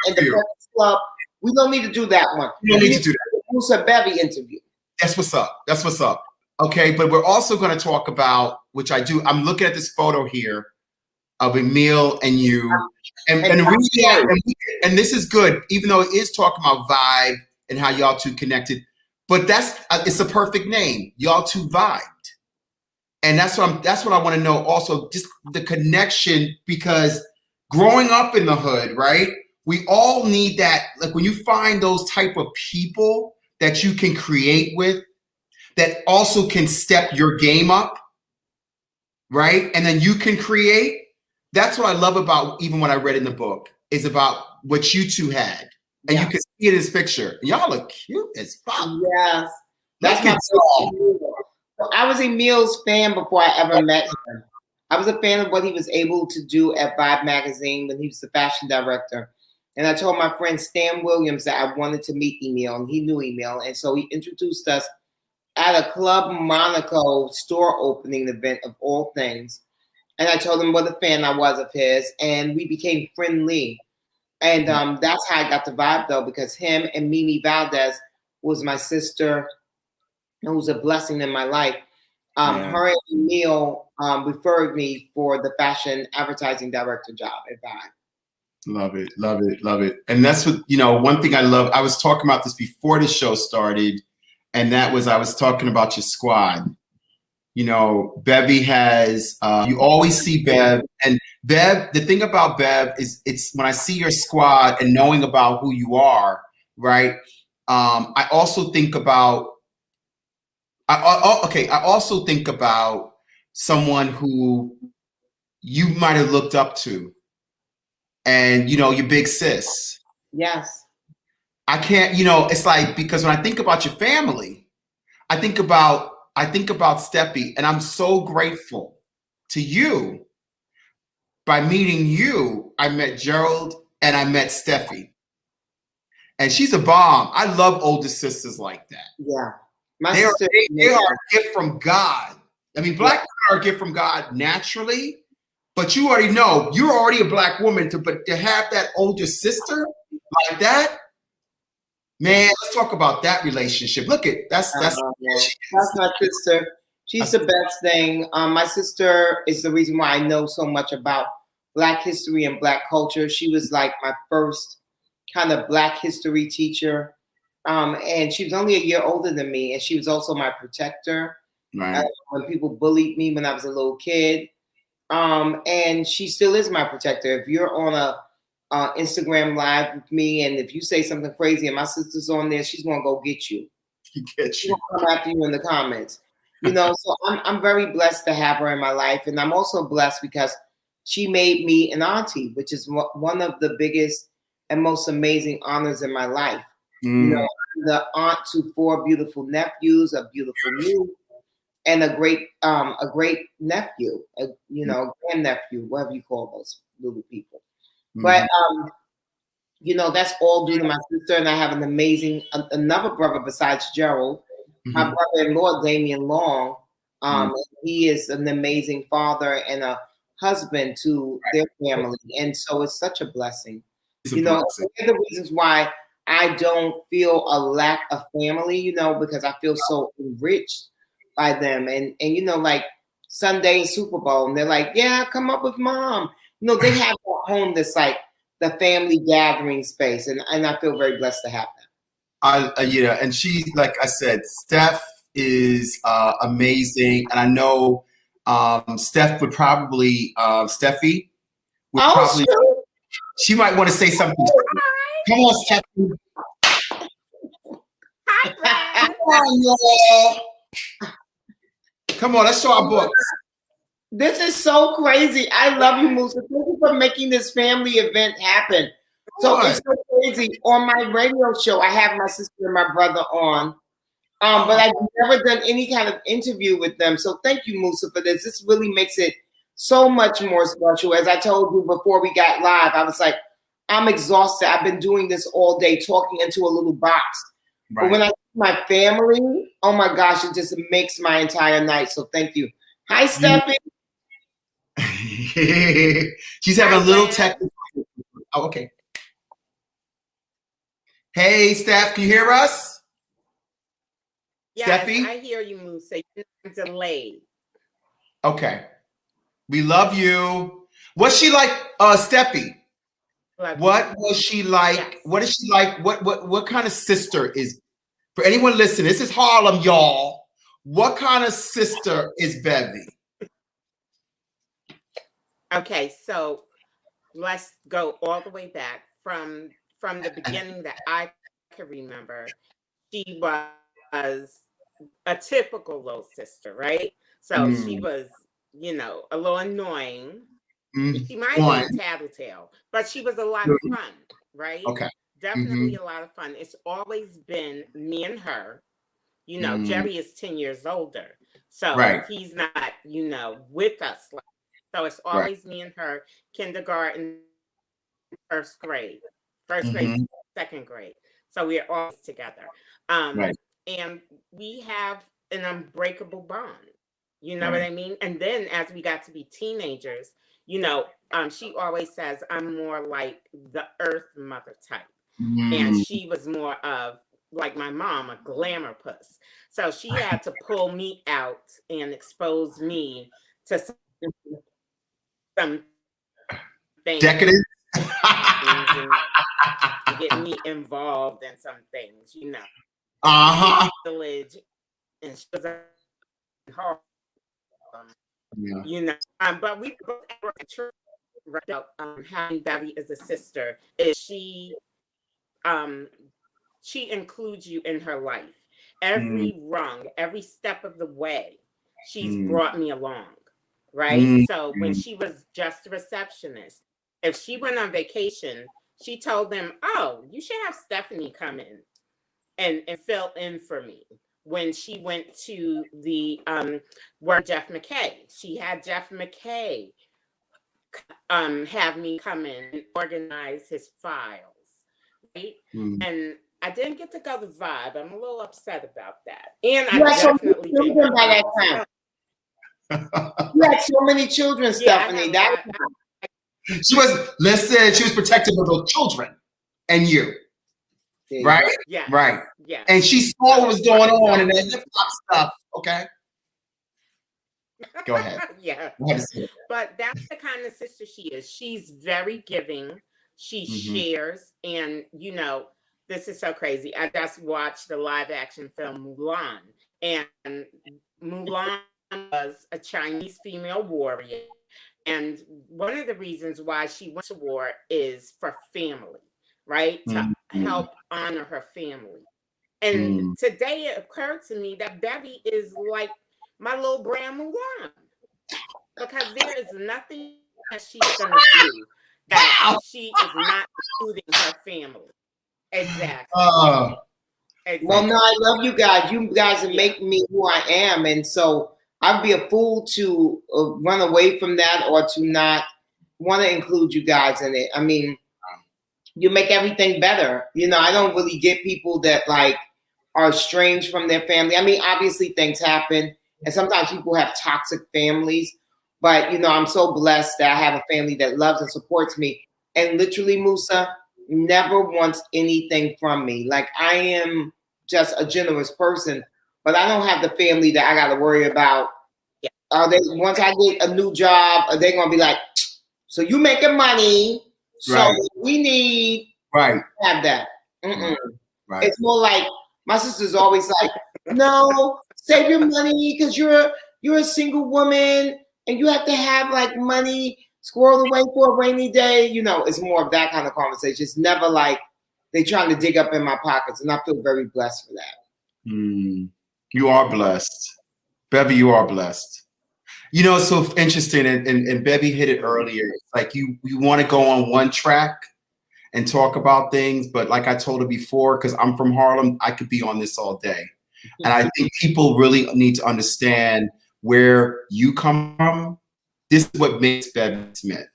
S3: the Breakfast Club. We don't need to do that one.
S2: We don't need to do that.
S3: The Musa Bevy interview.
S2: That's what's up. Okay, but we're also going to talk about, which I do. I'm looking at this photo here of Emil and you, and this is good, even though it is talking about vibe and how y'all two connected. but it's a perfect name. Y'all two vibed. And that's what I want to know also, just the connection, because growing up in the hood, right? We all need that. Like when you find those type of people that you can create with, that also can step your game up, right? And then you can create. That's what I love about even what I read in the book is about what you two had. And you can see it in this picture. Y'all look cute as fuck.
S3: Yes. That's my I was a Mills fan before I ever met him. I was a fan of what he was able to do at Vibe magazine when he was the fashion director. And I told my friend Stan Williams that I wanted to meet Emil, and he knew Emil. And so he introduced us at a Club Monaco store opening event of all things. And I told him what a fan I was of his, and we became friendly. And that's how I got the vibe, though, because him and Mimi Valdez was my sister. It was a blessing in my life. Her and Emil referred me for the fashion advertising director job at Vibe.
S2: Love it, love it, love it. And that's what, one thing I love, I was talking about this before the show started, and that was I was talking about your squad. Bevy has, you always see Bev, and Bev, the thing about Bev is it's when I see your squad and knowing about who you are, right? I also think about someone who you might have looked up to, and your big sis.
S3: Yes.
S2: I can't, it's like, because when I think about your family, I think about Steffi, and I'm so grateful to you. By meeting you, I met Gerald and I met Steffi. And she's a bomb. I love older sisters like that.
S3: Yeah.
S2: They are a gift from God. I mean, black women are a gift from God naturally, but you already know you're already a black woman, but to have that older sister like that, man, let's talk about that relationship. Look at that's
S3: my sister. She's the best thing. My sister is the reason why I know so much about Black history and Black culture. She was like my first kind of Black history teacher. And she was only a year older than me, and she was also my protector.
S2: Right.
S3: When people bullied me when I was a little kid. And she still is my protector. If you're on a Instagram live with me, and if you say something crazy and my sister's on there, she's gonna go get you. She's gonna come after you in the comments. So I'm very blessed to have her in my life, and I'm also blessed because she made me an auntie, which is one of the biggest and most amazing honors in my life. I'm the aunt to 4 beautiful nephews, a beautiful niece, and a great nephew, grandnephew, whatever you call those little people. But that's all due to my sister, and I have an amazing another brother besides Gerald, my brother-in-law Damian Long. He is an amazing father and a husband to their family, and so it's such a blessing. One of the reasons why I don't feel a lack of family, because I feel so enriched by them. And like Sunday Super Bowl, and they're like, yeah, come up with mom. They have a home that's like the family gathering space. And I feel very blessed to have that.
S2: And she, like I said, Steph is amazing. And I know Steph would probably, Steffi would probably, she might want to say something. Come on, Steffi. Come on, y'all. Come on, let's show our books.
S3: This is so crazy. I love you, Musa. Thank you for making this family event happen. So it's so crazy. On my radio show, I have my sister and my brother on, but I've never done any kind of interview with them. So thank you, Musa, for this. This really makes it so much more special. As I told you before we got live, I was like, I'm exhausted. I've been doing this all day, talking into a little box. Right. But when I see my family, oh my gosh, it just makes my entire night. So thank you. Hi, Steffi.
S2: She's having a little technical. Oh, okay. Hey, Steph, can you hear us?
S5: Yes,
S2: Steffi?
S5: I hear you, Musa. You're delayed.
S2: Okay. We love you. What's she like, Steffi? What was she like?
S5: Yes.
S2: What is she like? What kind of sister is For anyone listening, this is Harlem, y'all. What kind of sister is Bevy?
S5: Okay, so let's go all the way back from the beginning that I can remember. She was a typical little sister, right? So she was, you know, a little annoying. She might have been a tattletale, but she was a lot of fun, right?
S2: Okay.
S5: Definitely a lot of fun. It's always been me and her. You know, Jerry is 10 years older. So he's not, you know, with us. So it's always me and her, kindergarten, first grade, second grade. So we're always together. And we have an unbreakable bond. You know what I mean? And then as we got to be teenagers, you know, she always says I'm more like the earth mother type. And she was more of like my mom, a glamour puss. So she had to pull me out and expose me to some things.
S2: Decadent.
S5: And get me involved in some things, you know. Village, and she was hard. You know, but we both were in church. Right, having Bevy as a sister is she includes you in her life. Every rung, every step of the way, she's brought me along, right? So when she was just a receptionist, if she went on vacation, she told them, oh, you should have Stephanie come in and fill in for me. When she went to the where Jeff McKay, she had Jeff McKay have me come in and organize his files, right? And I didn't get to go to Vibe. I'm a little upset about that. And I definitely didn't go
S3: by that time. You had so many children, Stephanie.
S2: She was protective of those children and you. Right?
S5: Yeah.
S2: Right.
S5: Yeah.
S2: And she saw what was going on and that hip hop stuff. Okay. Go ahead.
S5: Yeah. But that's the kind of sister she is. She's very giving. She shares. And, you know, this is so crazy. I just watched the live action film Mulan. And Mulan was a Chinese female warrior. And one of the reasons why she went to war is for family, right? To help honor her family. And today it occurred to me that Bevy is like my little brown Mulan. Because there is nothing that she's going to do that she is not including her family. Exactly.
S3: Well, no, I love you guys. You guys are making me who I am. And so I'd be a fool to run away from that or to not want to include you guys in it. I mean, you make everything better. You know, I don't really get people that like are estranged from their family. I mean, obviously things happen and sometimes people have toxic families, but you know, I'm so blessed that I have a family that loves and supports me. And literally, Musa never wants anything from me. Like I am just a generous person, but I don't have the family that I got to worry about. Are they, once I get a new job, are they going to be like, so you making money, so we need to have that. Right. It's more like my sister's always like, no, save your money because you're a single woman and you have to have like money squirreled away for a rainy day. You know, it's more of that kind of conversation. It's never like they trying to dig up in my pockets, and I feel very blessed for that.
S2: You are blessed. Bevy, you are blessed. You know, it's so interesting, and Bevy hit it earlier. It's like you want to go on one track and talk about things, but like I told her before, because I'm from Harlem, I could be on this all day. And I think people really need to understand where you come from. This is what makes Bevy Smith.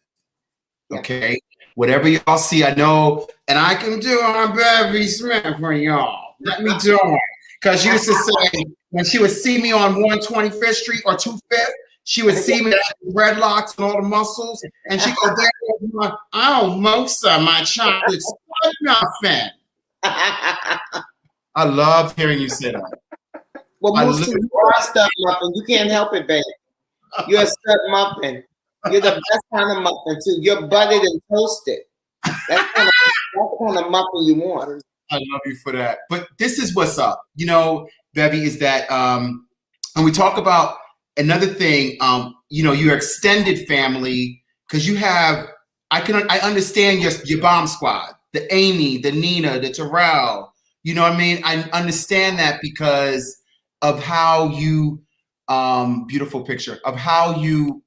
S2: Okay? Whatever y'all see, I know, and I can do on Bevy Smith for y'all. Let me do it. Because she used to say, when she would see me on 125th Street or 25th, she would see me with dreadlocks and all the muscles, and she go there, oh, Musa, my chocolate muffin. I love hearing you say that.
S3: Well, Musa, you are a stud muffin. You can't help it, baby. You're a stud muffin. You're the best kind of muffin, too. You're buttered and toasted. That's the kind of muffin you want.
S2: I love you for that. But this is what's up, you know, Bevy, is that when we talk about another thing, you know, your extended family, because you have, I understand your bomb squad, the Amy, the Nina, the Terrell. You know what I mean? I understand that because of how you, beautiful picture, of how you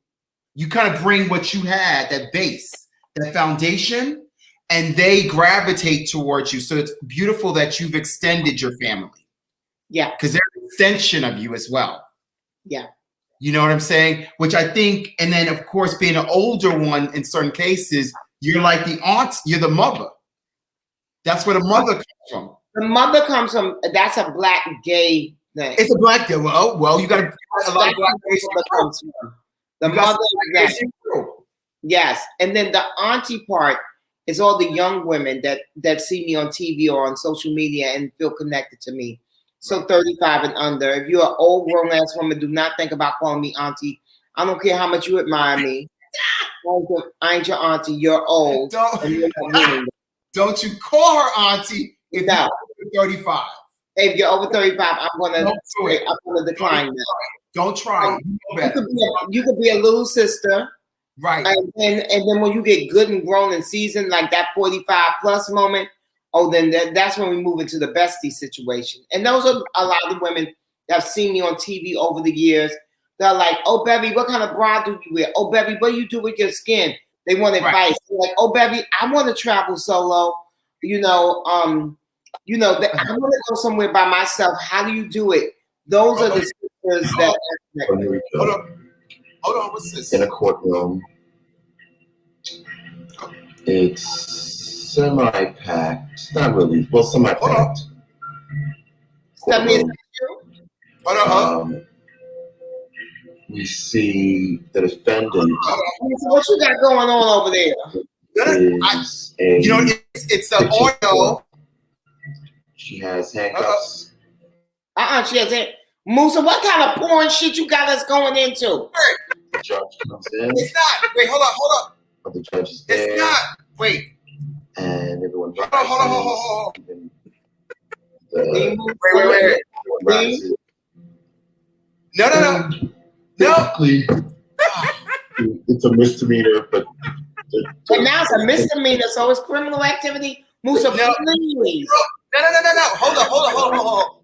S2: kind of bring what you had, that base, that foundation, and they gravitate towards you. So it's beautiful that you've extended your family.
S3: Yeah.
S2: Because they're an extension of you as well.
S3: Yeah.
S2: You know what I'm saying? Which I think, and then of course, being an older one in certain cases, you're like the aunt, you're the mother. That's where the mother comes from.
S3: The mother comes from, that's a black gay thing.
S2: It's a black gay. Well, you got a lot of black gays.
S3: The mother, yes. And then the auntie part is all the young women that see me on TV or on social media and feel connected to me. So 35 and under. If you're an old grown ass woman, do not think about calling me auntie. I don't care how much you admire me. I ain't your auntie. You're old.
S2: Don't you call her auntie if you're over 35.
S3: If you're over 35, I'm gonna decline that.
S2: Don't try it.
S3: You could be a little sister.
S2: Right.
S3: And then when you get good and grown and seasoned, like that 45 plus moment, then that's when we move into the bestie situation. And those are a lot of the women that have seen me on TV over the years. They're like, oh, Bevy, what kind of bra do you wear? Oh, Bevy, what do you do with your skin? They want advice. Right. They're like, oh, Bevy, I want to travel solo. I want to go somewhere by myself. How do you do it? Those are the sisters that.
S2: Hold on, what's this?
S6: In a courtroom. It's semi-packed. Not really. Well, semi-packed. We see the defendant.
S3: What you got going on over there?
S2: It's an audio.
S6: She has handcuffs.
S3: She has it. Musa, what kind of porn shit you got us going into?
S6: The judge comes in.
S2: It's not. Wait, hold on.
S6: But the judge is there.
S2: It's not. Wait.
S6: And everyone rises.
S2: Hold on.
S6: Wait.
S2: No.
S6: Basically, it's a misdemeanor, but
S3: now it's a misdemeanor, so it's criminal activity. Musa, please.
S2: No. Hold on.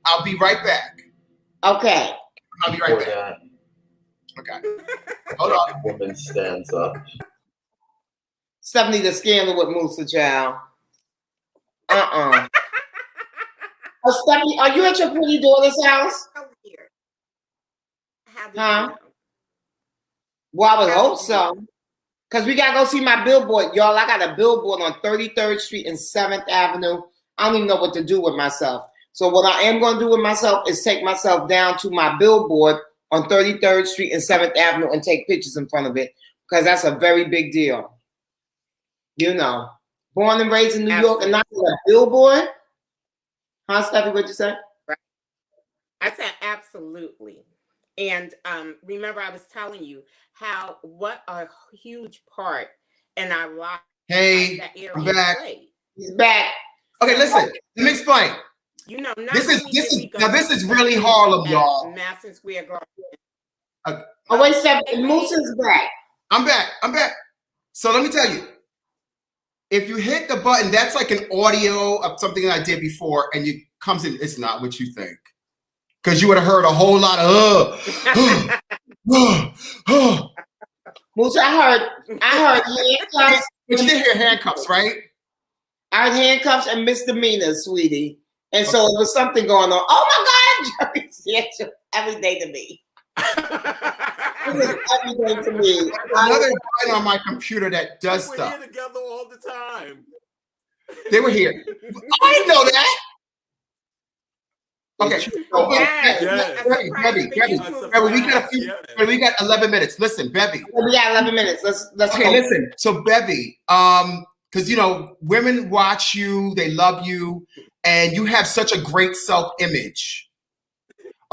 S2: I'll be right back.
S3: Okay.
S2: I'll be right back. Okay. Hold on.
S6: The woman stands up.
S3: Stephanie, the scandal with Musa, child. Oh, Stephanie, are you at your pretty daughter's house? Huh? Well, I would hope so. Because we got to go see my billboard. Y'all, I got a billboard on 33rd Street and 7th Avenue. I don't even know what to do with myself. So what I am going to do with myself is take myself down to my billboard on 33rd Street and 7th Avenue and take pictures in front of it. Because that's a very big deal. You know. Born and raised in New York and not on a billboard. Huh, Steffi, what'd you say?
S5: Right. I said absolutely. And remember, I was telling you what a huge part in our life.
S2: Hey, I'm back.
S3: He's back.
S2: Okay, listen. Let me explain.
S5: You know,
S2: this is really Harlem, y'all.
S5: Madison Square Garden.
S3: Oh wait, Stephanie, Musa's back.
S2: I'm back. So let me tell you. If you hit the button, that's like an audio of something that I did before, and it comes in. It's not what you think. Because you would have heard a whole lot of
S3: Musa, I heard handcuffs.
S2: But you did hear handcuffs, right?
S3: I heard handcuffs and misdemeanors, sweetie. And so it was something going on. Oh my God, it's every day to me. Every day to me.
S2: Another guy on my computer that does stuff.
S7: We're here together all the time.
S2: They were here. I didn't know that. Okay. Bevy, we got 11 minutes. Listen, Bevy.
S3: We got 11 minutes. Let's
S2: okay, listen. So Bevy, because you know, women watch you, they love you, and you have such a great self-image.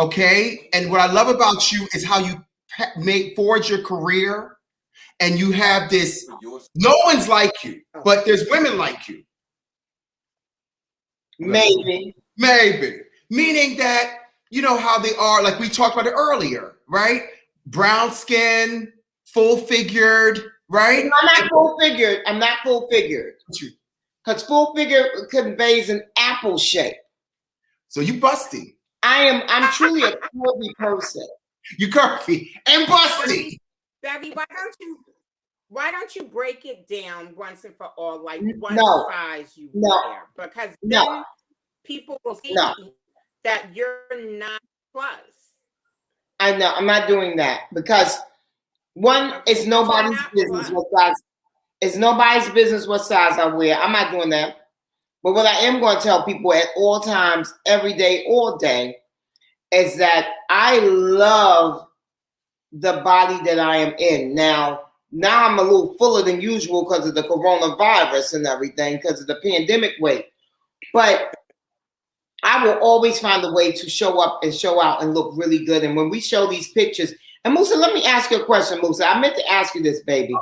S2: Okay? And what I love about you is how you forge your career, and you have this, no one's like you, but there's women like you.
S3: Maybe.
S2: Meaning that, you know how they are, like we talked about it earlier, right? Brown skin, full figured, right?
S3: I'm not full figured. Because full figure conveys an apple shape.
S2: So you busty.
S3: I'm truly a curvy person.
S2: You curvy and busty.
S5: Bevy, why don't you break it down once and for all, like what size you wear? Because then people will see that you're not plus.
S3: I know. I'm not doing that because it's nobody's business what size. It's nobody's business what size I wear. I'm not doing that. But what I am going to tell people at all times, every day, all day, is that I love the body that I am in. Now I'm a little fuller than usual because of the coronavirus and everything, because of the pandemic weight. But I will always find a way to show up and show out and look really good. And when we show these pictures, and Musa, let me ask you a question, Musa. I meant to ask you this, baby.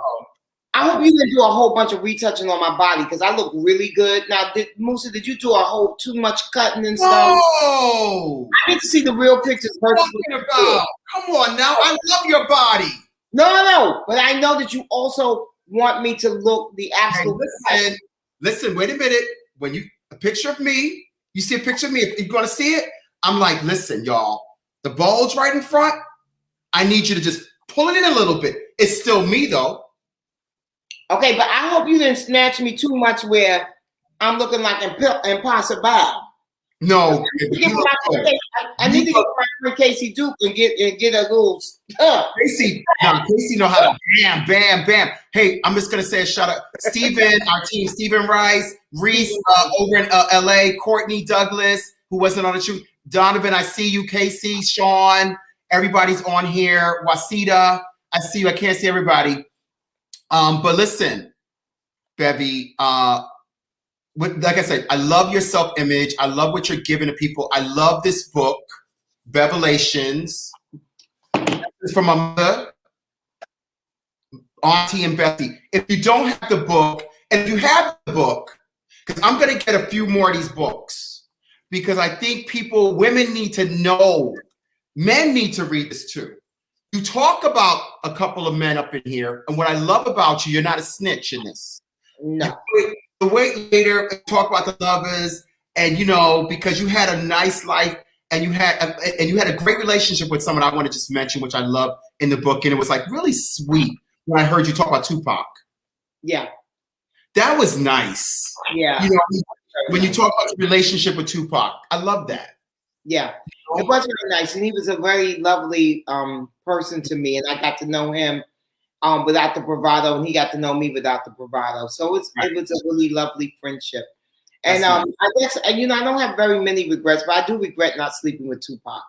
S3: I hope you didn't do a whole bunch of retouching on my body because I look really good. Now, Musa, did you do a whole too much cutting and stuff?
S2: No.
S3: I need to see the real pictures.
S2: What are you talking about? Come on now. I love your body.
S3: No. But I know that you also want me to look the absolute.
S2: Hey, listen, wait a minute. When a picture of me, you see a picture of me, if you're going to see it, I'm like, listen, y'all, the bulge right in front, I need you to just pull it in a little bit. It's still me, though.
S3: Okay, but I hope you didn't snatch me too much where I'm looking like impossible.
S2: No.
S3: I need to get my friend Casey Duke and get a little.
S2: Casey know how to bam. Hey, I'm just gonna say a shout out, Steven, our team, Steven Rice, Reese over in LA, Courtney Douglas, who wasn't on the shoot, Donovan, I see you, Casey, Sean, everybody's on here, Wasita, I see you, I can't see everybody. But listen, Bevy, like I said, I love your self-image. I love what you're giving to people. I love this book, Bevelations. It's from A Mutha, Auntie, and Bestie. If you don't have the book, and if you have the book, because I'm going to get a few more of these books, because I think women need to know, men need to read this too. You talk about a couple of men up in here, and what I love about you, you're not a snitch in this.
S3: No.
S2: The wait later, talk about the lovers, and because you had a nice life, and you had a great relationship with someone I want to just mention, which I love in the book, and it was like really sweet when I heard you talk about Tupac.
S3: Yeah,
S2: that was nice.
S3: Yeah,
S2: when you talk about your relationship with Tupac, I love that.
S3: Yeah, it was very nice, and he was a very lovely person to me, and I got to know him without the bravado, and he got to know me without the bravado. So it was a really lovely friendship. And I guess I don't have very many regrets, but I do regret not sleeping with Tupac,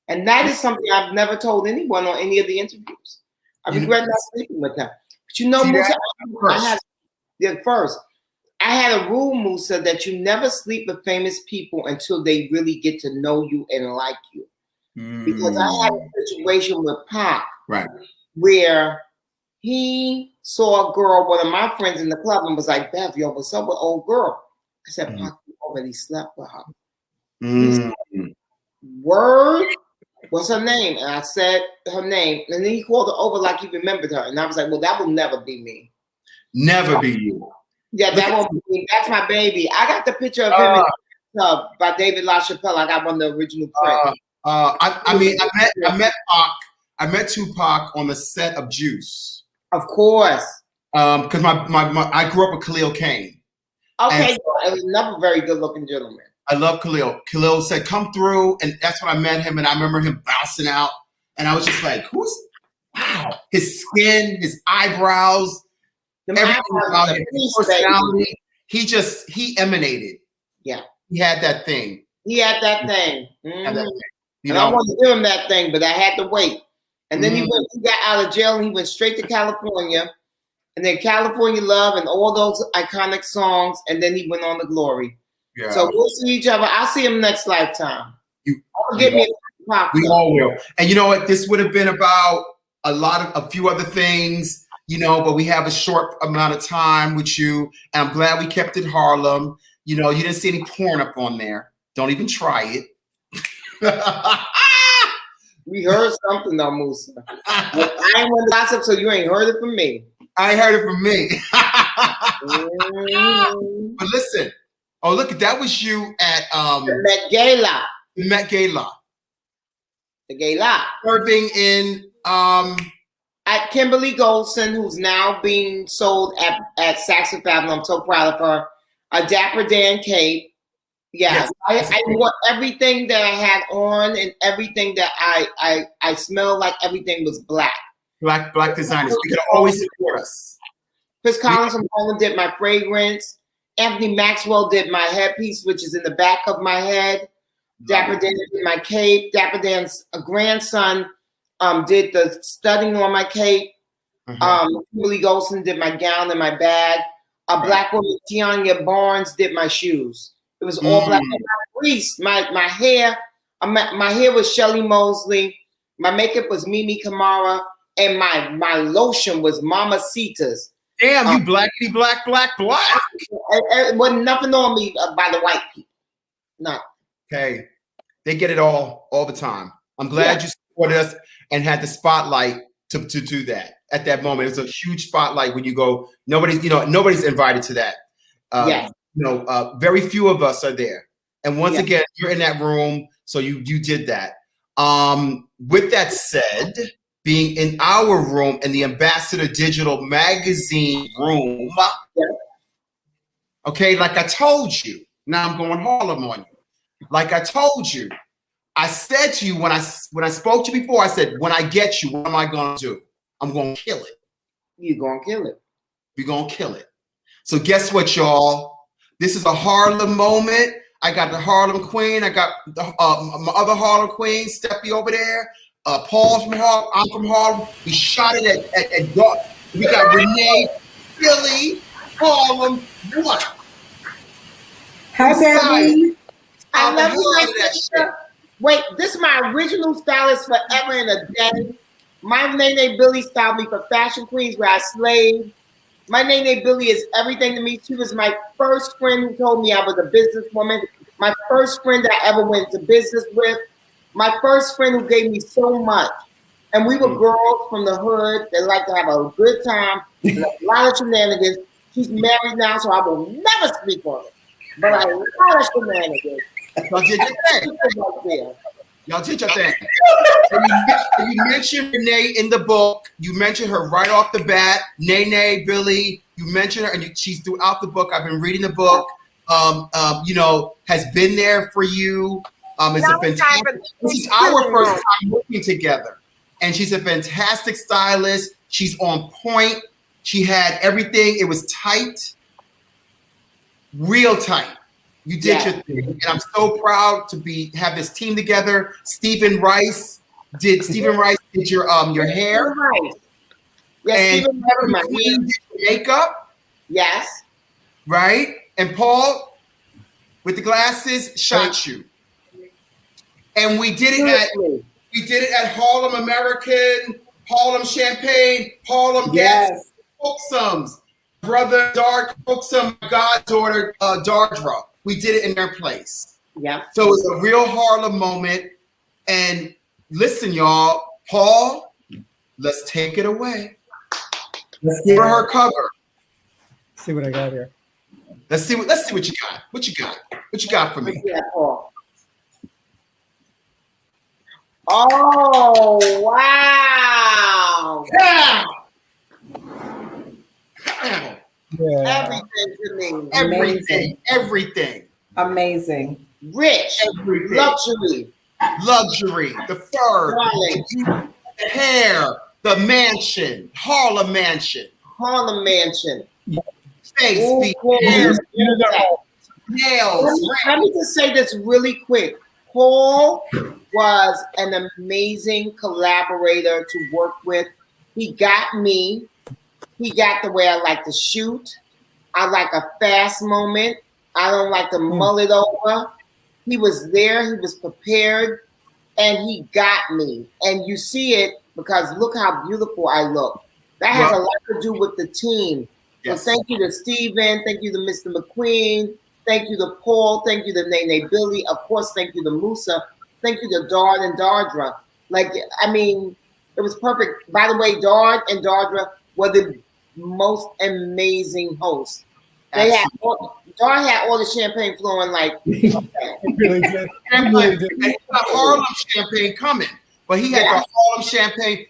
S3: and that is something I've never told anyone on any of the interviews. I regret not sleeping with him. But Musa, I had a rule, Musa, that you never sleep with famous people until they really get to know you and like you. Because I had a situation with Pac, where he saw a girl, one of my friends in the club, and was like, "Bev, yo, what's up with old girl?" I said, "Pac, you already slept with her." He said, "Word? What's her name?" And I said her name, and then he called her over like he remembered her, and I was like, "Well, that will never be me.
S2: Never be you."
S3: Yeah, that won't be me. That's my baby. I got the picture of him in the tub by David LaChapelle. I got one of the original prints.
S2: I met Pac. I met Tupac on the set of Juice.
S3: Of course.
S2: Because I grew up with Khalil Kane.
S3: Okay, another very good looking gentleman.
S2: I love Khalil. Khalil said, "Come through," and that's when I met him. And I remember him bouncing out, and I was just like, wow, his skin, his eyebrows. Everything about him, his personality, he emanated.
S3: Yeah.
S2: He had that thing.
S3: And I wanted to give him that thing, but I had to wait. And then he got out of jail and he went straight to California. And then California Love and all those iconic songs. And then he went on to Glory. Yeah. So we'll see each other. I'll see him next lifetime. We
S2: all will. And you know what? This would have been about a few other things. But we have a short amount of time with you, and I'm glad we kept it Harlem. You know, you didn't see any porn up on there. Don't even try it.
S3: We heard something though, Musa. I ain't want to gossip, so you ain't heard it from me.
S2: I ain't heard it from me. But listen. Oh, look, that was you at
S3: the Met Gala.
S2: The Met Gala.
S3: The Gala.
S2: Serving in
S3: at Kimberly Goldson, who's now being sold at Saks Fifth Avenue. I'm so proud of her. A Dapper Dan cape. Yes. I wore everything that I had on and everything that I smelled like everything was black. Black
S2: designers. You can always support us.
S3: Chris Collins from Harlem did my fragrance. Anthony Maxwell did my headpiece, which is in the back of my head. Dapper Dan did my cape. Dapper Dan's grandson did the studding on my cape. Kimberly Goldson did my gown and my bag. A black woman, Tianya Barnes, did my shoes. It was all black. My hair, my hair was Shelly Mosley. My makeup was Mimi Kamara, and my lotion was Mamacita's.
S2: Damn, you blackity black.
S3: It wasn't nothing on me by the white people. No.
S2: Okay, they get it all the time. I'm glad you supported us and had the spotlight to do that at that moment. It's a huge spotlight when you go. Nobody's invited to that. Very few of us are there. And once again, you're in that room, so you did that. With that said, being in our room in the Ambassador Digital Magazine room, okay, like I told you, now I'm going Harlem on you. Like I told you, I said to you when I spoke to you before, I said, when I get you, what am I going to do? I'm going to kill it.
S3: You're going to kill it.
S2: We're going to kill it. So guess what, y'all? This is a Harlem moment. I got the Harlem Queen. I got my other Harlem Queen, Steffi over there. Paul's from Harlem. I'm from Harlem. We shot it at dark. We got Renee, Philly, Harlem. What?
S8: Hi, Beverly.
S3: I love that shit. Wait, this is my original stylist forever and a day. My Nene Billy styled me for Fashion Queens where I slaved. My Nene Billy is everything to me. She was my first friend who told me I was a businesswoman. My first friend I ever went to business with. My first friend who gave me so much. And we were girls from the hood that like to have a good time, and a lot of shenanigans. She's married now, so I will never speak on it. But I love shenanigans.
S2: Y'all did your thing. Y'all did your thing. You mentioned Renee in the book. You mentioned her right off the bat. Nene, Billy. You mentioned her, and she's throughout the book. I've been reading the book. Has been there for you. This is our first time working together, and she's a fantastic stylist. She's on point. She had everything. It was tight, real tight. You did your thing, and I'm so proud to have this team together. Stephen Rice did your hair,
S3: yes,
S2: and Beverly did your makeup,
S3: yes,
S2: right, and Paul with the glasses shot you, and we did it at Harlem American, Harlem Champagne, Harlem Gas, Folksums, brother Dark Folksum, goddaughter Dardra. We did it in their place.
S3: Yeah.
S2: So it was a real Harlem moment. And listen, y'all, Paul, let's take it away. Let's give her cover.
S8: Let's see what I got here.
S2: Let's see what you got. What you got for me?
S3: Yeah, Paul. Oh wow!
S2: Yeah.
S3: Everything to me.
S2: Everything.
S8: Amazing.
S3: Rich.
S2: Everything. Luxury. The fur. The hair. The mansion. Harlem Mansion. Face. Nails.
S3: Let me just say this really quick. Paul was an amazing collaborator to work with. He got me. He got the way I like to shoot. I like a fast moment. I don't like to mull it over. He was there. He was prepared. And he got me. And you see it because look how beautiful I look. That has a lot to do with the team. Yes. So thank you to Steven. Thank you to Mr. McQueen. Thank you to Paul. Thank you to Nene Billy. Of course, thank you to Musa. Thank you to Dard and Dardra. Like, I mean, it was perfect. By the way, Dard and Dardra were the most amazing hosts. They had Dard had all the champagne flowing like.
S2: Really did. And the Harlem champagne coming, but he had the Harlem champagne.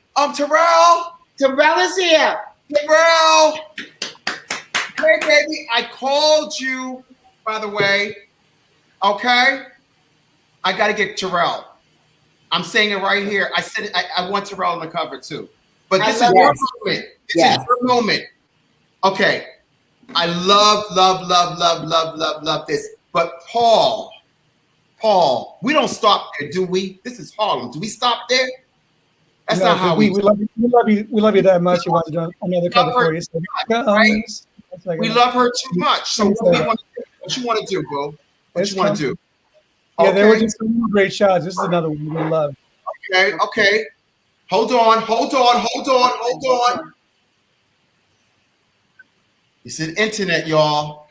S2: Terrell is here. Terrell. Hey, baby, I called you, by the way. Okay? I got to get Terrell. I'm saying it right here. I said I want Terrell on the cover, too. But this is your moment. This is your moment. Okay. I love this. But Paul, we don't stop there, do we? This is Harlem. Do we stop there? That's not how we
S8: love you. We love you that much. You want to do another cover for you. So,
S2: right? We love her too much. So what you want to do, bro? What you want to do?
S8: Yeah, there were just some great shots. This is another one we love.
S2: Okay. Hold on. It's an internet, y'all.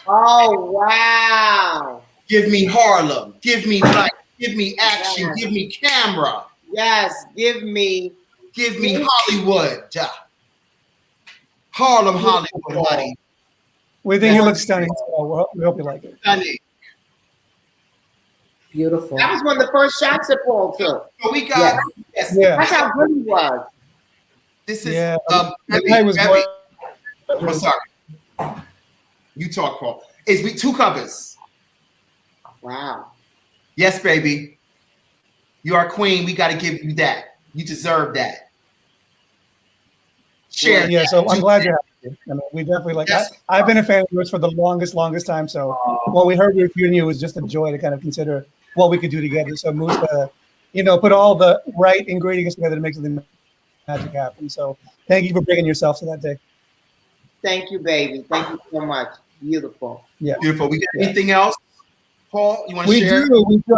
S3: Oh, wow.
S2: Give me Harlem. Give me light. Give me action. Give me camera.
S3: Yes, give me
S2: Hollywood. Harlem, Hollywood, honey.
S8: We think you look stunning. So we hope you like it.
S2: Stunning.
S3: Beautiful. That was one of the first shots that Paul took.
S2: So we got
S3: That's how good he was.
S2: This is
S8: Bevy.
S2: I'm sorry. You talk, Paul. It's we 2 covers.
S3: Wow.
S2: Yes, baby. You are queen. We got to give you that. You deserve that. Share.
S8: Yeah. So I'm glad you're happy. I mean, we definitely like. Yes. I've been a fan of yours for the longest time. So when we heard you it was just a joy to kind of consider what we could do together. So Musa, put all the right ingredients together to make the magic happen. So thank you for bringing yourself to that day.
S3: Thank you, baby. Thank you so much. Beautiful.
S8: Yeah.
S2: Beautiful. We got anything else, Paul? You want to share?
S8: We do.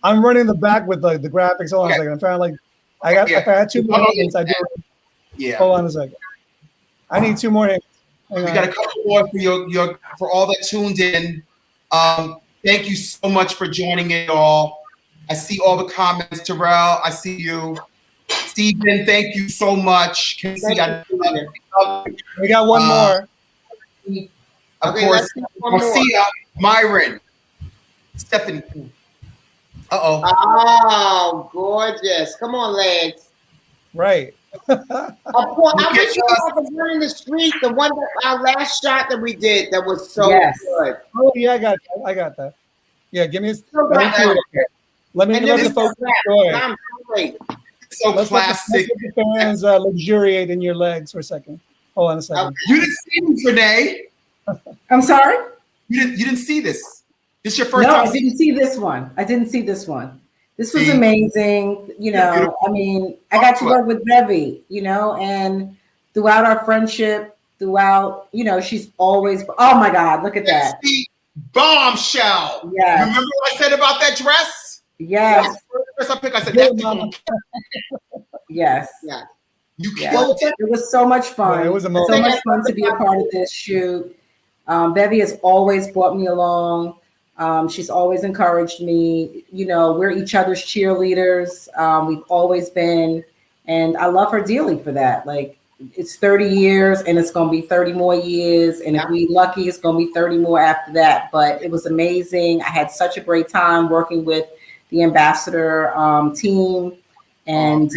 S8: I'm running the back with the graphics. Hold on a second. I'm trying to if I had 2 more hands, I do.
S2: Yeah.
S8: Hold on a second. I need 2 more hands.
S2: We got a couple more for for all that tuned in. Thank you so much for joining in, all. I see all the comments. Terrell, I see you. Stephen, thank you so much. We got
S8: one more.
S2: Of course, Marcia, Myron, Stephanie.
S3: Oh, gorgeous. Come on, legs.
S8: Right.
S3: I wish you was running the street. The one our last shot that we did that was so good.
S8: Oh yeah, I got that. Yeah, give me. Let me let the folks enjoy.
S2: So classic.
S8: Let the fans luxuriate in your legs for a second. Hold on a second.
S2: Okay. You didn't see this, Renee.
S9: I'm sorry?
S2: You didn't see this. This is your first time?
S9: No, I didn't see this one. This was amazing. I mean, I got to work with Bevy, and throughout our friendship, she's always, oh my God, look at that.
S2: Bombshell.
S9: Yes.
S2: Remember what I said about that dress?
S9: Yes.
S2: I said that.
S9: Yes.
S3: Yeah.
S9: It was so much fun.
S8: Yeah, it was
S9: so much fun to be a part of this shoot. Bevy has always brought me along. She's always encouraged me. We're each other's cheerleaders. We've always been, and I love her dearly for that. Like, it's 30 years and it's going to be 30 more years. And if we're lucky, it's going to be 30 more after that. But it was amazing. I had such a great time working with the ambassador team. And,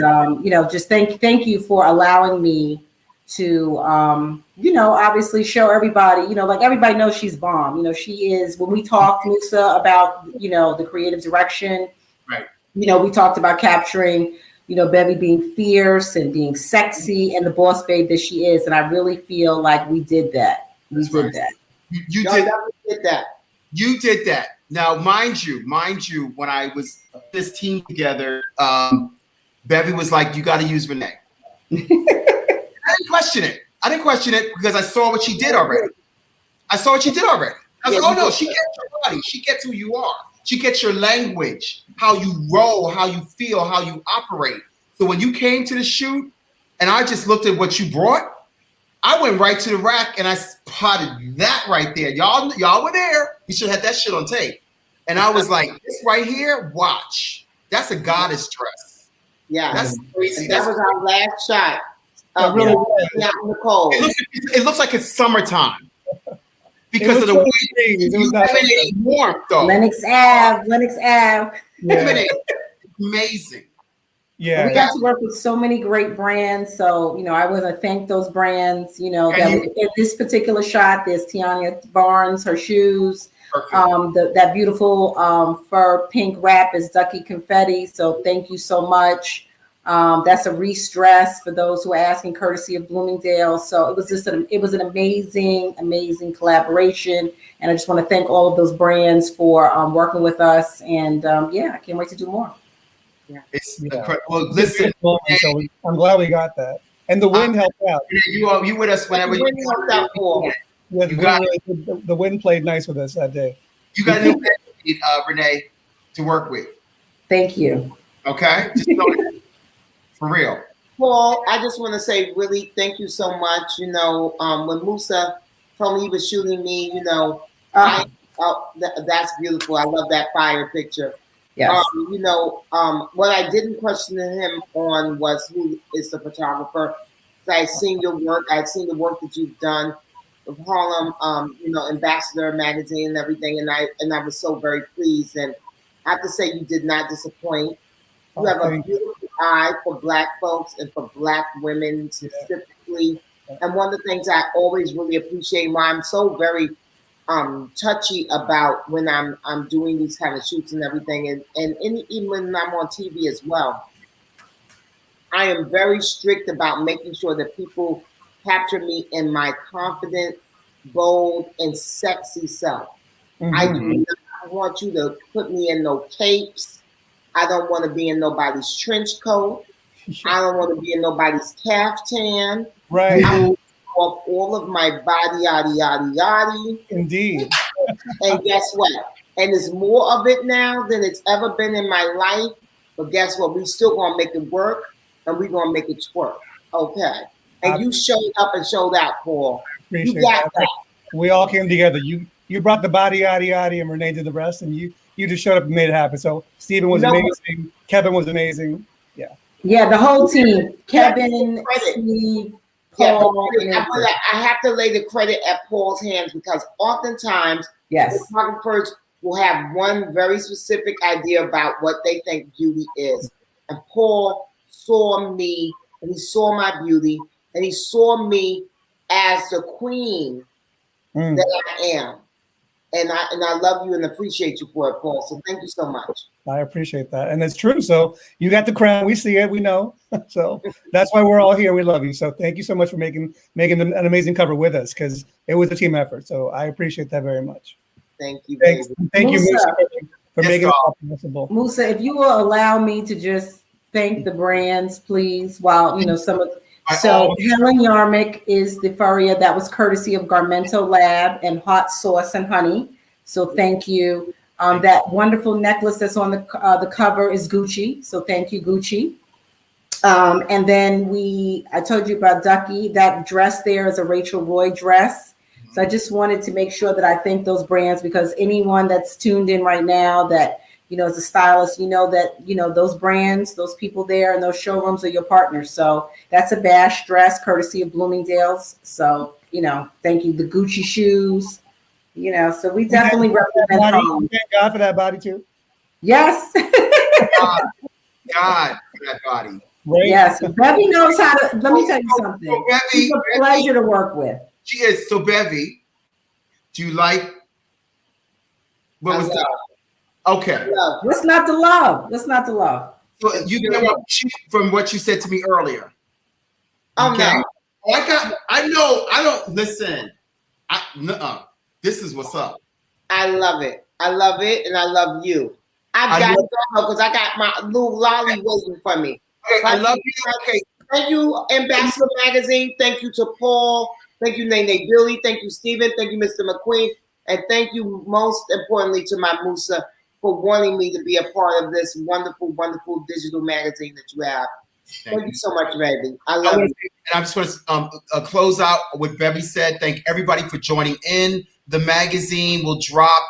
S9: just thank you for allowing me to, obviously show everybody, like everybody knows she's bomb. She is, when we talked, Musa, about, the creative direction,
S2: right?
S9: We talked about capturing, Bevy being fierce and being sexy and the boss babe that she is. And I really feel like we did that. You did that.
S2: You did that. Now, mind you, when I was this team together, Bevy was like, you got to use Renee. I didn't question it because I saw what she did already. I was like, oh no, she gets your body. She gets who you are. She gets your language, how you roll, how you feel, how you operate. So when you came to the shoot and I just looked at what you brought, I went right to the rack and I spotted that right there. Y'all were there. You should have that shit on tape. And I was like, this right here, watch. That's a goddess dress.
S3: Yeah,
S2: that's crazy.
S3: That was our last shot.
S8: Really
S3: out in the cold.
S2: It looks like it's summertime because of the way it was warm though.
S9: Lennox Ave.
S2: Yeah. Amazing.
S8: Yeah,
S9: we got to work with so many great brands. So, I want to thank those brands. That in this particular shot, there's Tiana Barnes, her shoes. That beautiful fur pink wrap is Ducky Confetti. So thank you so much. That's a Reese dress for those who are asking, courtesy of Bloomingdale. So it was just an amazing collaboration. And I just want to thank all of those brands for working with us. And I can't wait to do more.
S2: Yeah. It's incredible. Well, listen,
S8: so I'm glad we got that. And the wind helped out.
S2: You with us whenever you helped out for.
S8: Yeah, the wind played nice with us that day.
S2: You got a new Renee to work with.
S9: Thank you.
S2: Okay, just for real.
S3: Paul, I just want to say really thank you so much. When Musa told me he was shooting me, that's beautiful. I love that fire picture.
S9: Yes.
S3: What I didn't question him on was who is the photographer. I've seen your work. I've seen the work that you've done with Harlem, Ambassador magazine and everything, and I was so very pleased. And I have to say, you did not disappoint. You have a beautiful eye for Black folks and for Black women specifically. Yeah. And one of the things I always really appreciate, why I'm so very touchy about when I'm doing these kind of shoots and everything, and even when I'm on TV as well, I am very strict about making sure that people capture me in my confident, bold, and sexy self. Mm-hmm. I do not want you to put me in no capes. I don't want to be in nobody's trench coat. I don't want to be in nobody's caftan.
S8: Right.
S3: I want to off all of my body, yada.
S8: Indeed.
S3: And guess what? And there's more of it now than it's ever been in my life. But guess what? We still gonna make it work, and we gonna make it twerk. Okay. And you showed up and showed out, Paul. You got that.
S8: We all came together. You brought the body, yada, and Renee did the rest, and you just showed up and made it happen. So Stephen was amazing. Kevin was amazing. Yeah.
S9: Yeah, the whole team. Kevin, Steve, Paul.
S3: I have to lay the credit at Paul's hands because oftentimes photographers will have one very specific idea about what they think beauty is. And Paul saw me, and he saw my beauty, and he saw me as the queen that I am. And I love you and appreciate you for it, Paul. So thank you so much.
S8: I appreciate that. And it's true. So you got the crown. We see it. We know. So that's why we're all here. We love you. So thank you so much for making an amazing cover with us, because it was a team effort. So I appreciate that very much.
S3: Thank you.
S8: Thanks. Thank you, Musa, for making it possible.
S9: Musa, if you will allow me to just thank the brands, please, while some of Helen Yarmick is the furrier that was courtesy of Garmento Lab and Hot Sauce and Honey. So thank you. That wonderful necklace that's on the cover is Gucci. So thank you, Gucci. And then I told you about Ducky. That dress there is a Rachel Roy dress. So I just wanted to make sure that I thank those brands, because anyone that's tuned in right now that as a stylist, that those brands, those people there, and those showrooms are your partners. So that's a Bash dress, courtesy of Bloomingdale's. So thank you. The Gucci shoes, so we definitely represent home.
S8: Thank God for that body too.
S9: Yes.
S2: God for that body.
S9: Right? Yes. Bevy knows how to. Let me tell you something. So Bevy, she's a pleasure to work with.
S2: She is. So Bevy, do you like? What was that? Okay.
S9: What's not to love? What's not to love?
S2: So you know from what you said to me earlier.
S3: Okay.
S2: I know. I don't listen. This is what's up.
S3: I love it. I love it, and I love you. I've got to go because I got my little lolly waiting for me.
S2: Okay, I love you. Okay.
S3: Thank you, Ambassador Magazine. Thank you to Paul. Thank you, Nene Billy. Thank you, Stephen. Thank you, Mr. McQueen. And thank you most importantly to my Musa for wanting me to be a part of this wonderful, wonderful digital magazine that you have. Thank you so much, baby. I love you.
S2: And I just want to close out with Bevy said. Thank everybody for joining in. The magazine will drop,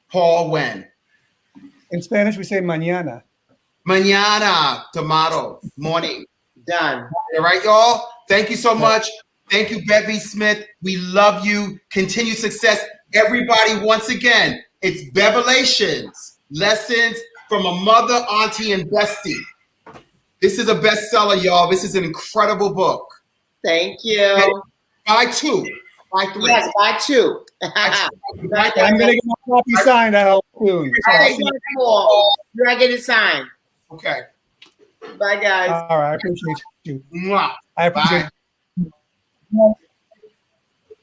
S2: Paul, when?
S8: In Spanish, we say mañana.
S2: Mañana, tomorrow morning.
S3: Done.
S2: All right, y'all. Thank you so much. Thank you, Bevy Smith. We love you. Continued success. Everybody, once again, it's Bevelations, Lessons from a Mother, Auntie, and Bestie. This is a bestseller, y'all. This is an incredible book.
S3: Thank you.
S2: Buy 2. Buy 3.
S3: Yes, buy 2.
S8: I'm going to get my copy signed out soon.
S3: You're going to get it signed.
S2: Okay.
S3: Bye, guys.
S8: All right. I appreciate you.
S2: Mwah.
S8: I appreciate
S2: Bye.
S8: you.